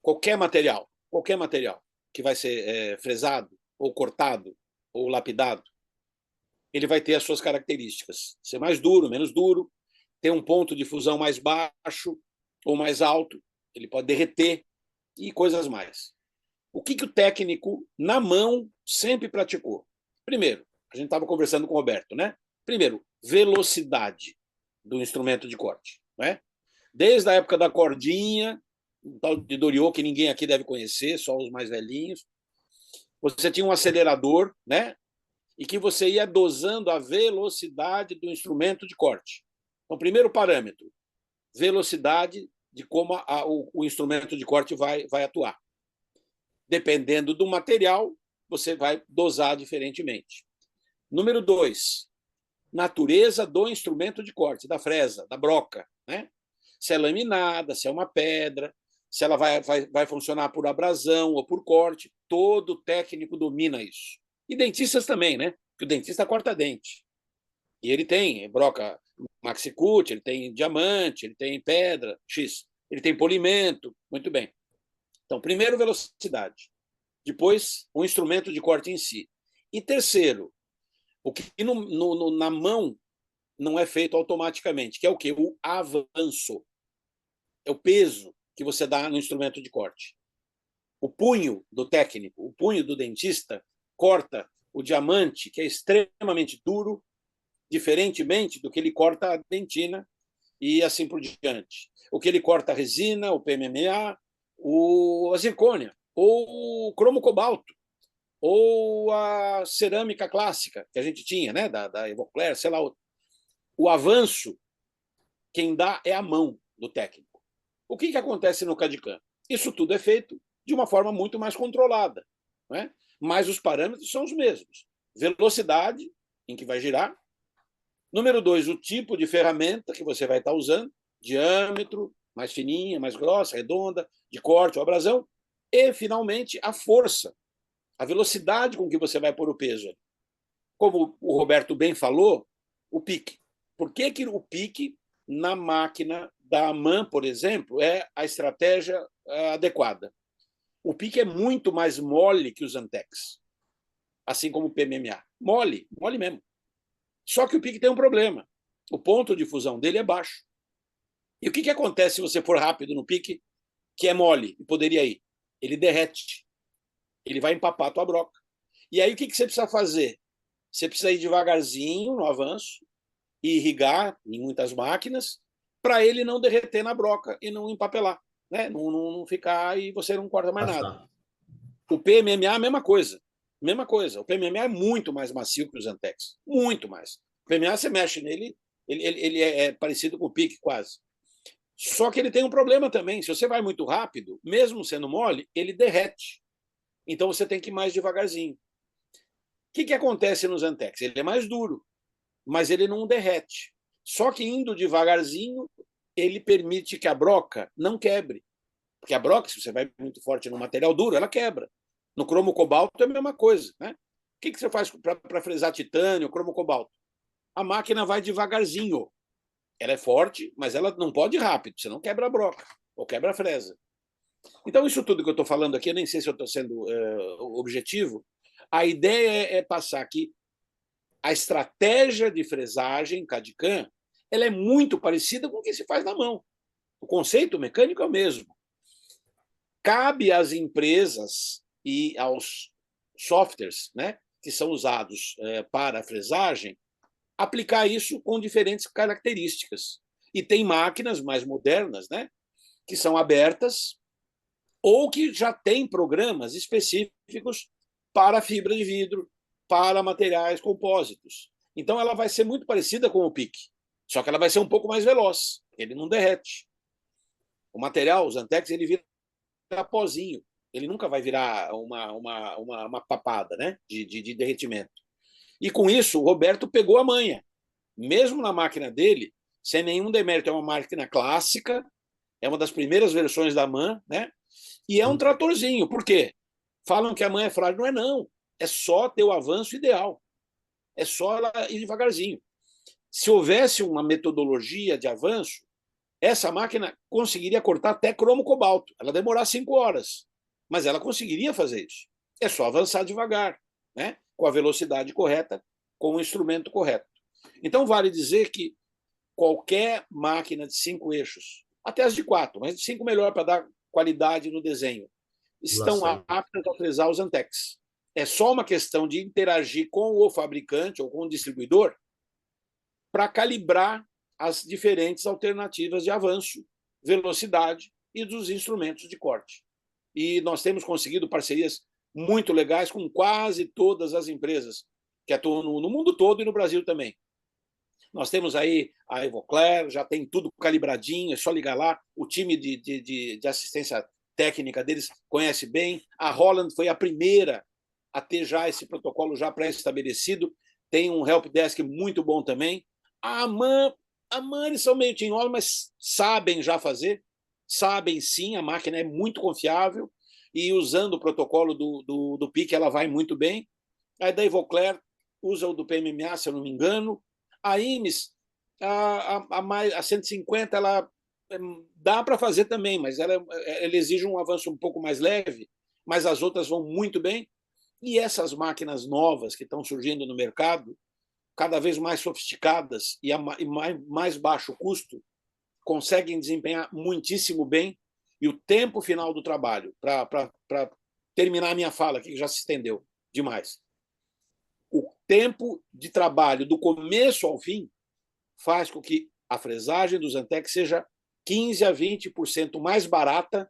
qualquer material que vai ser fresado ou cortado ou lapidado, ele vai ter as suas características. Ser mais duro, menos duro, ter um ponto de fusão mais baixo ou mais alto, ele pode derreter e coisas mais. O que o técnico, na mão, sempre praticou? Primeiro, a gente estava conversando com o Roberto, né? Primeiro, velocidade do instrumento de corte, né? Desde a época da cordinha, o tal de Doriot, que ninguém aqui deve conhecer, só os mais velhinhos. Você tinha um acelerador, né? E que você ia dosando a velocidade do instrumento de corte. Então, primeiro parâmetro, velocidade de como o instrumento de corte vai atuar. Dependendo do material, você vai dosar diferentemente. Número 2, natureza do instrumento de corte, da fresa, da broca, né? Se é laminada, se é uma pedra, se ela vai funcionar por abrasão ou por corte, todo técnico domina isso. E dentistas também, né? Porque o dentista corta dente. E ele tem broca Maxicut, ele tem diamante, ele tem pedra, X. Ele tem polimento, muito bem. Então, primeiro, velocidade. Depois, o instrumento de corte em si. E terceiro, o que na mão não é feito automaticamente, que é o quê? O avanço. É o peso que você dá no instrumento de corte. O punho do técnico, o punho do dentista, corta o diamante, que é extremamente duro, diferentemente do que ele corta a dentina e assim por diante. O que ele corta a resina, o PMMA, a zircônia, ou o cromo cobalto, ou a cerâmica clássica que a gente tinha, né, da Evocler, sei lá. O avanço, quem dá é a mão do técnico. O que acontece no CAD/CAM? Isso tudo é feito de uma forma muito mais controlada, né? Mas os parâmetros são os mesmos. Velocidade em que vai girar. Número 2, o tipo de ferramenta que você vai estar usando, diâmetro, mais fininha, mais grossa, redonda, de corte ou abrasão. E, finalmente, a força, a velocidade com que você vai pôr o peso. Como o Roberto bem falou, o pique. Por que o pique na máquina da AMAN, por exemplo, é a estratégia adequada? O pique é muito mais mole que os Antex, assim como o PMMA. Mole, mole mesmo. Só que o pique tem um problema. O ponto de fusão dele é baixo. E o que acontece se você for rápido no pique, que é mole, e poderia ir? Ele derrete. Ele vai empapar a tua broca. E aí o que você precisa fazer? Você precisa ir devagarzinho no avanço e irrigar em muitas máquinas para ele não derreter na broca e não empapelar, né? Não ficar e você não corta mais nada. O PMMA, a mesma coisa. Mesma coisa. O PMMA é muito mais macio que os Antex. Muito mais. O PMMA, você mexe nele, ele é parecido com o pique quase. Só que ele tem um problema também. Se você vai muito rápido, mesmo sendo mole, ele derrete. Então você tem que ir mais devagarzinho. O que acontece nos Antex? Ele é mais duro, mas ele não derrete. Só que indo devagarzinho, ele permite que a broca não quebre. Porque a broca, se você vai muito forte no material duro, ela quebra. No cromo cobalto é a mesma coisa, né? O que você faz para fresar titânio, cromo cobalto? A máquina vai devagarzinho. Ela é forte, mas ela não pode ir rápido, senão quebra a broca ou quebra a fresa. Então, isso tudo que eu estou falando aqui, eu nem sei se eu estou sendo objetivo. A ideia é passar que a estratégia de fresagem CAD/CAM ela é muito parecida com o que se faz na mão. O conceito mecânico é o mesmo. Cabe às empresas e aos softwares, né, que são usados para a fresagem aplicar isso com diferentes características. E tem máquinas mais modernas, né, que são abertas ou que já têm programas específicos para fibra de vidro, para materiais compósitos. Então, ela vai ser muito parecida com o pique, só que ela vai ser um pouco mais veloz, ele não derrete. O material, os Antex, ele vira pozinho, ele nunca vai virar uma papada, né, de derretimento. E com isso, o Roberto pegou a manha. Mesmo na máquina dele, sem nenhum demérito, é uma máquina clássica, é uma das primeiras versões da MAN, né? E é um tratorzinho. Por quê? Falam que a MAN é frágil. Não é, não. É só ter o avanço ideal. É só ela ir devagarzinho. Se houvesse uma metodologia de avanço, essa máquina conseguiria cortar até cromo cobalto. Ela demorar 5 horas, mas ela conseguiria fazer isso. É só avançar devagar, né? Com a velocidade correta, com o instrumento correto. Então, vale dizer que qualquer máquina de 5 eixos, até as de 4, mas de 5 melhor para dar qualidade no desenho, estão aptas a fresar os Antex. É só uma questão de interagir com o fabricante ou com o distribuidor para calibrar as diferentes alternativas de avanço, velocidade e dos instrumentos de corte. E nós temos conseguido parcerias muito legais com quase todas as empresas que atuam no mundo todo e no Brasil também. Nós temos aí a Evocler, já tem tudo calibradinho, é só ligar lá. O time de assistência técnica deles conhece bem. A Holland foi a primeira a ter já esse protocolo já pré-estabelecido. Tem um helpdesk muito bom também. A AMAN, eles são meio tinholos, mas sabem já fazer. Sabem sim, a máquina é muito confiável. E usando o protocolo do PIC, ela vai muito bem. A da Evocler usa o do PMMA, se eu não me engano. A IMES, a 150, ela dá para fazer também, mas ela exige um avanço um pouco mais leve, mas as outras vão muito bem. E essas máquinas novas que estão surgindo no mercado, cada vez mais sofisticadas e mais baixo custo, conseguem desempenhar muitíssimo bem. E o tempo final do trabalho, para terminar a minha fala aqui, que já se estendeu demais, o tempo de trabalho do começo ao fim faz com que a fresagem do Zantec seja 15 a 20% mais barata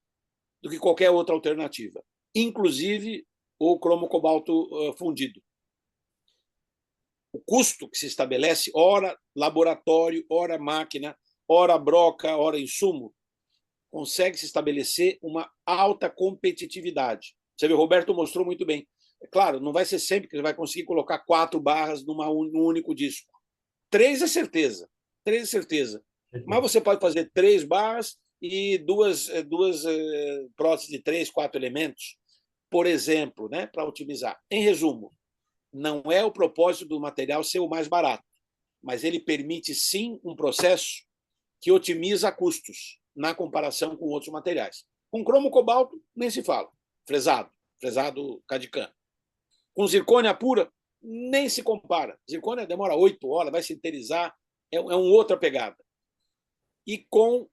do que qualquer outra alternativa, inclusive o cromo cobalto fundido. O custo que se estabelece, ora laboratório, ora máquina, ora broca, ora insumo, consegue se estabelecer uma alta competitividade. Você vê, o Roberto mostrou muito bem. É claro, não vai ser sempre que você vai conseguir colocar 4 barras num único disco. 3 é certeza. 3 é certeza. Mas você pode fazer 3 barras e duas próteses de 3, 4 elementos, por exemplo, né, para otimizar. Em resumo, não é o propósito do material ser o mais barato, mas ele permite, sim, um processo que otimiza custos na comparação com outros materiais. Com cromo cobalto, nem se fala. Fresado Cad-Cam. Com zircônia pura, nem se compara. Zircônia demora 8 horas, vai sinterizar, é uma outra pegada. E com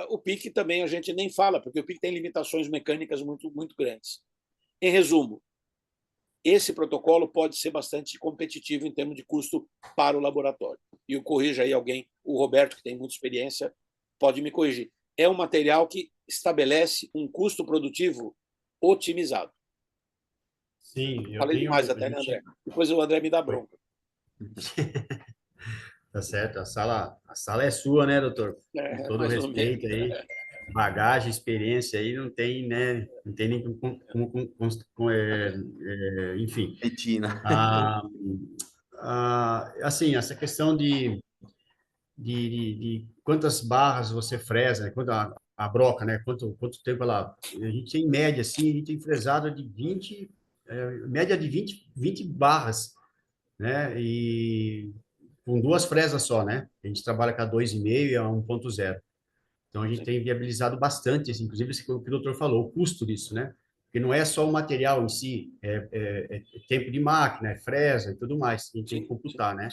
o PIC também a gente nem fala, porque o PIC tem limitações mecânicas muito, muito grandes. Em resumo, esse protocolo pode ser bastante competitivo em termos de custo para o laboratório. E eu corrija aí alguém, o Roberto, que tem muita experiência, pode me corrigir. É um material que estabelece um custo produtivo otimizado. Sim, eu Falei tenho. demais até, né, André? Depois o André me dá bronca. Tá certo, a sala é sua, né, doutor? Com todo Mais ou menos. respeito aí, bagagem, experiência aí, não tem, né? Não tem nem enfim. Retina. Ah, assim, essa questão de quantas barras você fresa, né? Quanto a broca, né? Quanto tempo ela... A gente tem, em média, assim, a gente tem fresada de 20, média de 20 barras, né? E com 2 fresas só, né? A gente trabalha com a 2,5 e a 1,0. Então, a gente tem viabilizado bastante, assim, inclusive, isso que o doutor falou, o custo disso, né? Porque não é só o material em si, é tempo de máquina, é fresa e tudo mais, que a gente tem que computar, né?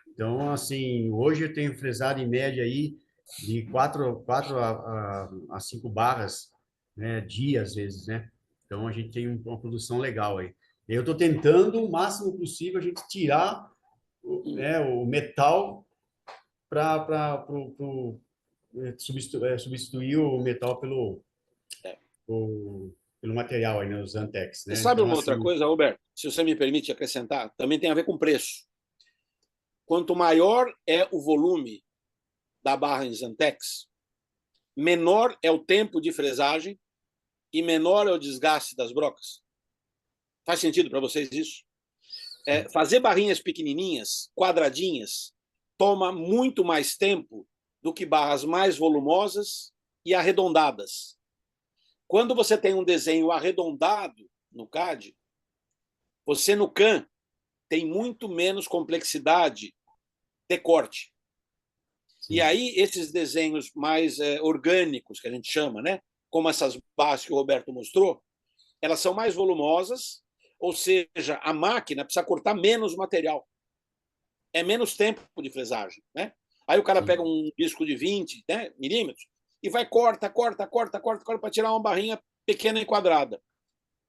Então, assim, hoje eu tenho fresado em média aí de 4 a 5 barras, né, dia, às vezes, né? Então, a gente tem uma produção legal aí. Eu estou tentando, o máximo possível, a gente tirar o metal para substituir o metal pelo material aí, né, os Antex, Você né? sabe Então, uma outra assim, coisa, Roberto? Se você me permite acrescentar, também tem a ver com preço. Quanto maior é o volume da barra em Zantex, menor é o tempo de fresagem e menor é o desgaste das brocas. Faz sentido para vocês isso? Fazer barrinhas pequenininhas, quadradinhas, toma muito mais tempo do que barras mais volumosas e arredondadas. Quando você tem um desenho arredondado no CAD, você no CAM tem muito menos complexidade de corte. sim. E aí, esses desenhos mais orgânicos, que a gente chama, né? Como essas bases que o Roberto mostrou, elas são mais volumosas, ou seja, a máquina precisa cortar menos material. É menos tempo de fresagem, né? Aí o cara Sim. pega um disco de 20, né, milímetros e vai corta para tirar uma barrinha pequena e quadrada.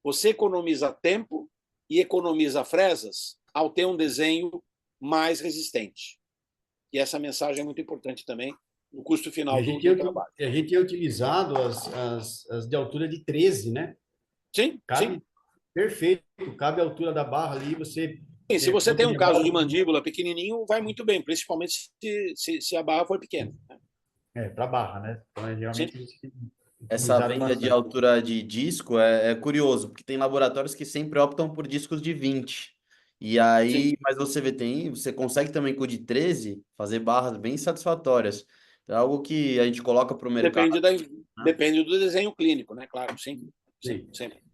Você economiza tempo e economiza fresas ao ter um desenho mais resistente. E essa mensagem é muito importante também no custo final do trabalho. A gente tem utilizado as de altura de 13, né? Sim, sim. Cabe perfeito, cabe a altura da barra ali, Sim, se você tem um caso de manobra. mandíbula pequenininho, vai muito bem, principalmente se a barra for pequena. Para barra, né? Então, Sim. geralmente, a gente tem Essa utilizado venda de bastante. altura de disco é curioso, porque tem laboratórios que sempre optam por discos de 20. E Sim. aí, mas você consegue também com o de 13 fazer barras bem satisfatórias. É algo que a gente coloca para o mercado, né? Depende do desenho clínico, né? Claro, sim. Sim, Sim. sempre.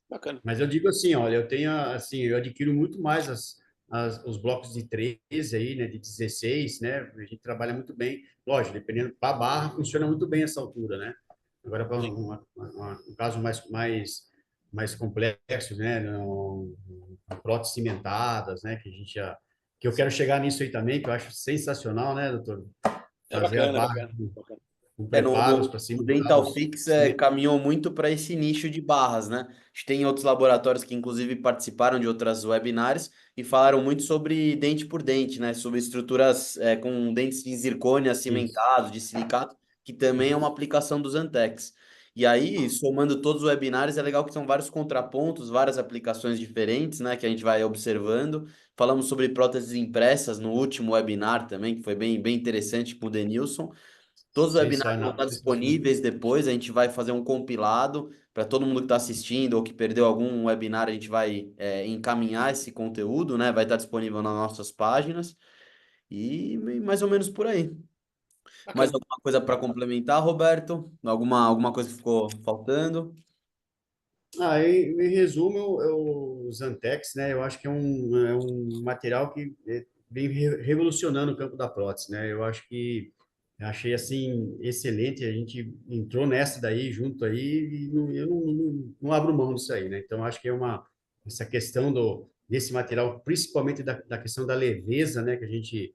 Bacana. Mas eu digo assim, olha, eu adquiro muito mais os blocos de 13 aí, né, de 16, né, a gente trabalha muito bem. Lógico, dependendo, para a barra funciona muito bem essa altura, né? Agora, para um caso mais complexo, né, próteses cimentadas, né, que a gente já, que eu quero chegar nisso aí também, que eu acho sensacional, né, doutor? É Fazer a bacana, é barra bacana, bacana. com No, preparos para o cimentar Dental os Fix cimentos. caminhou muito para esse nicho de barras, né? A gente tem outros laboratórios que, inclusive, participaram de outras webinars e falaram muito sobre dente por dente, né? Sobre estruturas com dentes de zircônia Isso. cimentados, de silicato, que também é uma aplicação dos Antex. E aí, somando todos os webinars, é legal que são vários contrapontos, várias aplicações diferentes, né? Que a gente vai observando. Falamos sobre próteses impressas no último webinar também, que foi bem interessante com o Denilson. Todos os webinars vão estar Sensacional. disponíveis depois. A gente vai fazer um compilado para todo mundo que está assistindo ou que perdeu algum webinar. A gente vai encaminhar esse conteúdo, né? Vai estar disponível nas nossas páginas e mais ou menos por aí. Mais Bacana. alguma coisa para complementar, Roberto? Alguma coisa que ficou faltando? Em resumo, o Zantex, né? Eu acho que é um material que vem revolucionando o campo da prótese, né? Eu achei assim excelente. A gente entrou nessa daí junto aí e eu não abro mão disso aí, né? Então acho que essa questão desse material, principalmente da questão da leveza, né? Que a gente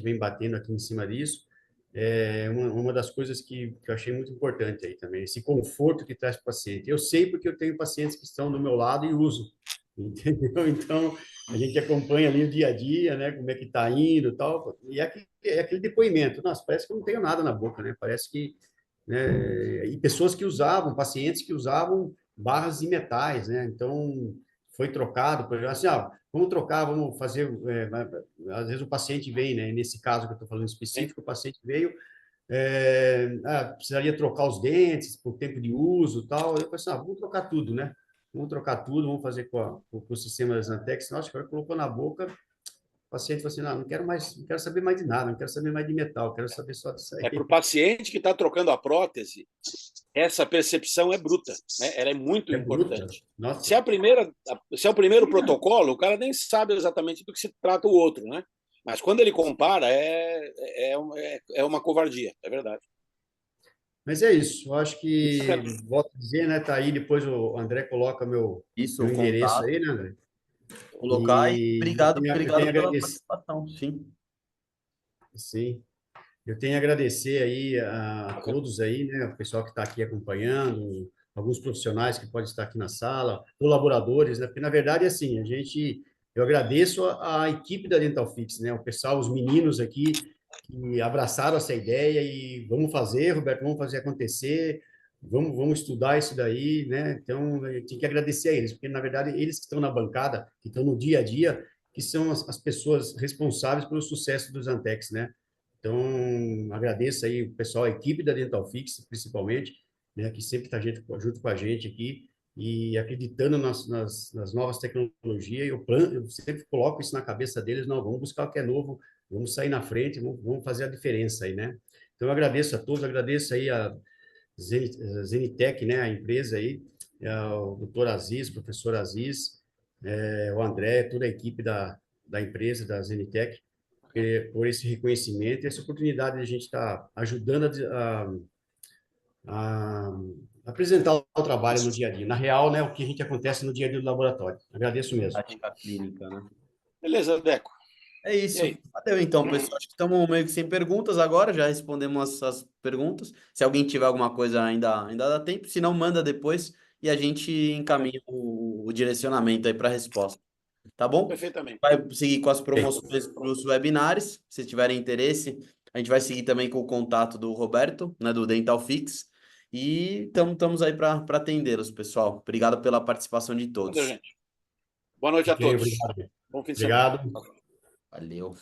vem batendo aqui em cima disso. É uma das coisas que eu achei muito importante aí também, esse conforto que traz para o paciente. Eu sei porque eu tenho pacientes que estão do meu lado e usam, entendeu? Então, a gente acompanha ali o dia a dia, né, como é que está indo e tal, e é aquele depoimento, nossa, parece que eu não tenho nada na boca, né, parece que, né, e pessoas que usavam, pacientes que usavam barras de metais, né, então, foi trocado, por exemplo, assim, vamos trocar, vamos fazer, às vezes o paciente vem, né, nesse caso que eu estou falando Sim. específico, o paciente veio, precisaria trocar os dentes por tempo de uso e tal. Eu falei assim, vamos trocar tudo, né? Vamos trocar tudo, vamos fazer com o sistema das Zantex. Nossa, o cara colocou na boca, o paciente falou assim, não quero mais, não quero saber mais de nada, não quero saber mais de metal, quero saber só disso É para aí. o paciente que está trocando a prótese, essa percepção é bruta, né? Ela é muito É bruta. importante. Nossa, Se é o primeiro protocolo, o cara nem sabe exatamente do que se trata o outro, né? Mas quando ele compara, é uma covardia, é verdade. mas é isso. Eu acho que, Bacana. volto a dizer, né? Tá aí, depois o André coloca Isso, meu o endereço contato, aí, né, André? colocar e E eu tenho obrigado a pela agradecer, participação, sim. sim. Eu tenho a agradecer aí a Bacana. todos aí, né, o pessoal que está aqui acompanhando, alguns profissionais que podem estar aqui na sala, colaboradores, né, porque na verdade assim, eu agradeço a equipe da Dental Fix, né, o pessoal, os meninos aqui que abraçaram essa ideia e vamos fazer, Roberto, vamos fazer acontecer, vamos estudar isso daí, né, então eu tenho que agradecer a eles, porque na verdade eles que estão na bancada, que estão no dia a dia, que são as pessoas responsáveis pelo sucesso dos Antex, né, então, agradeço aí o pessoal, a equipe da Dental Fix, principalmente, né, que sempre está junto com a gente aqui e acreditando nas novas tecnologias. Eu sempre coloco isso na cabeça deles, não, vamos buscar o que é novo, vamos sair na frente, vamos fazer a diferença aí, né? Então, eu agradeço a todos, agradeço aí a Zenitec, né, a empresa aí, o doutor Aziz, professor Aziz, o André, toda a equipe da empresa, da Zenitec, por esse reconhecimento e essa oportunidade de a gente estar ajudando a apresentar o trabalho no dia a dia. Na real, né, o que a gente acontece no dia a dia do laboratório. Agradeço mesmo. Prática clínica, né? Beleza, Deco. É E isso. aí? Valeu então, pessoal. Acho que estamos meio que sem perguntas agora, já respondemos as perguntas. Se alguém tiver alguma coisa ainda dá tempo, se não, manda depois e a gente encaminha o direcionamento aí para a resposta. Tá bom? Perfeitamente. Vai seguir com as Ok. promoções para os webinários, se tiverem interesse. A gente vai seguir também com o contato do Roberto, né, do Dental Fix. E estamos aí para atendê-los, pessoal. Obrigado pela participação de Valeu, todos. gente. Boa noite a Ok, todos. obrigado. Bom fim de semana. Obrigado. Valeu.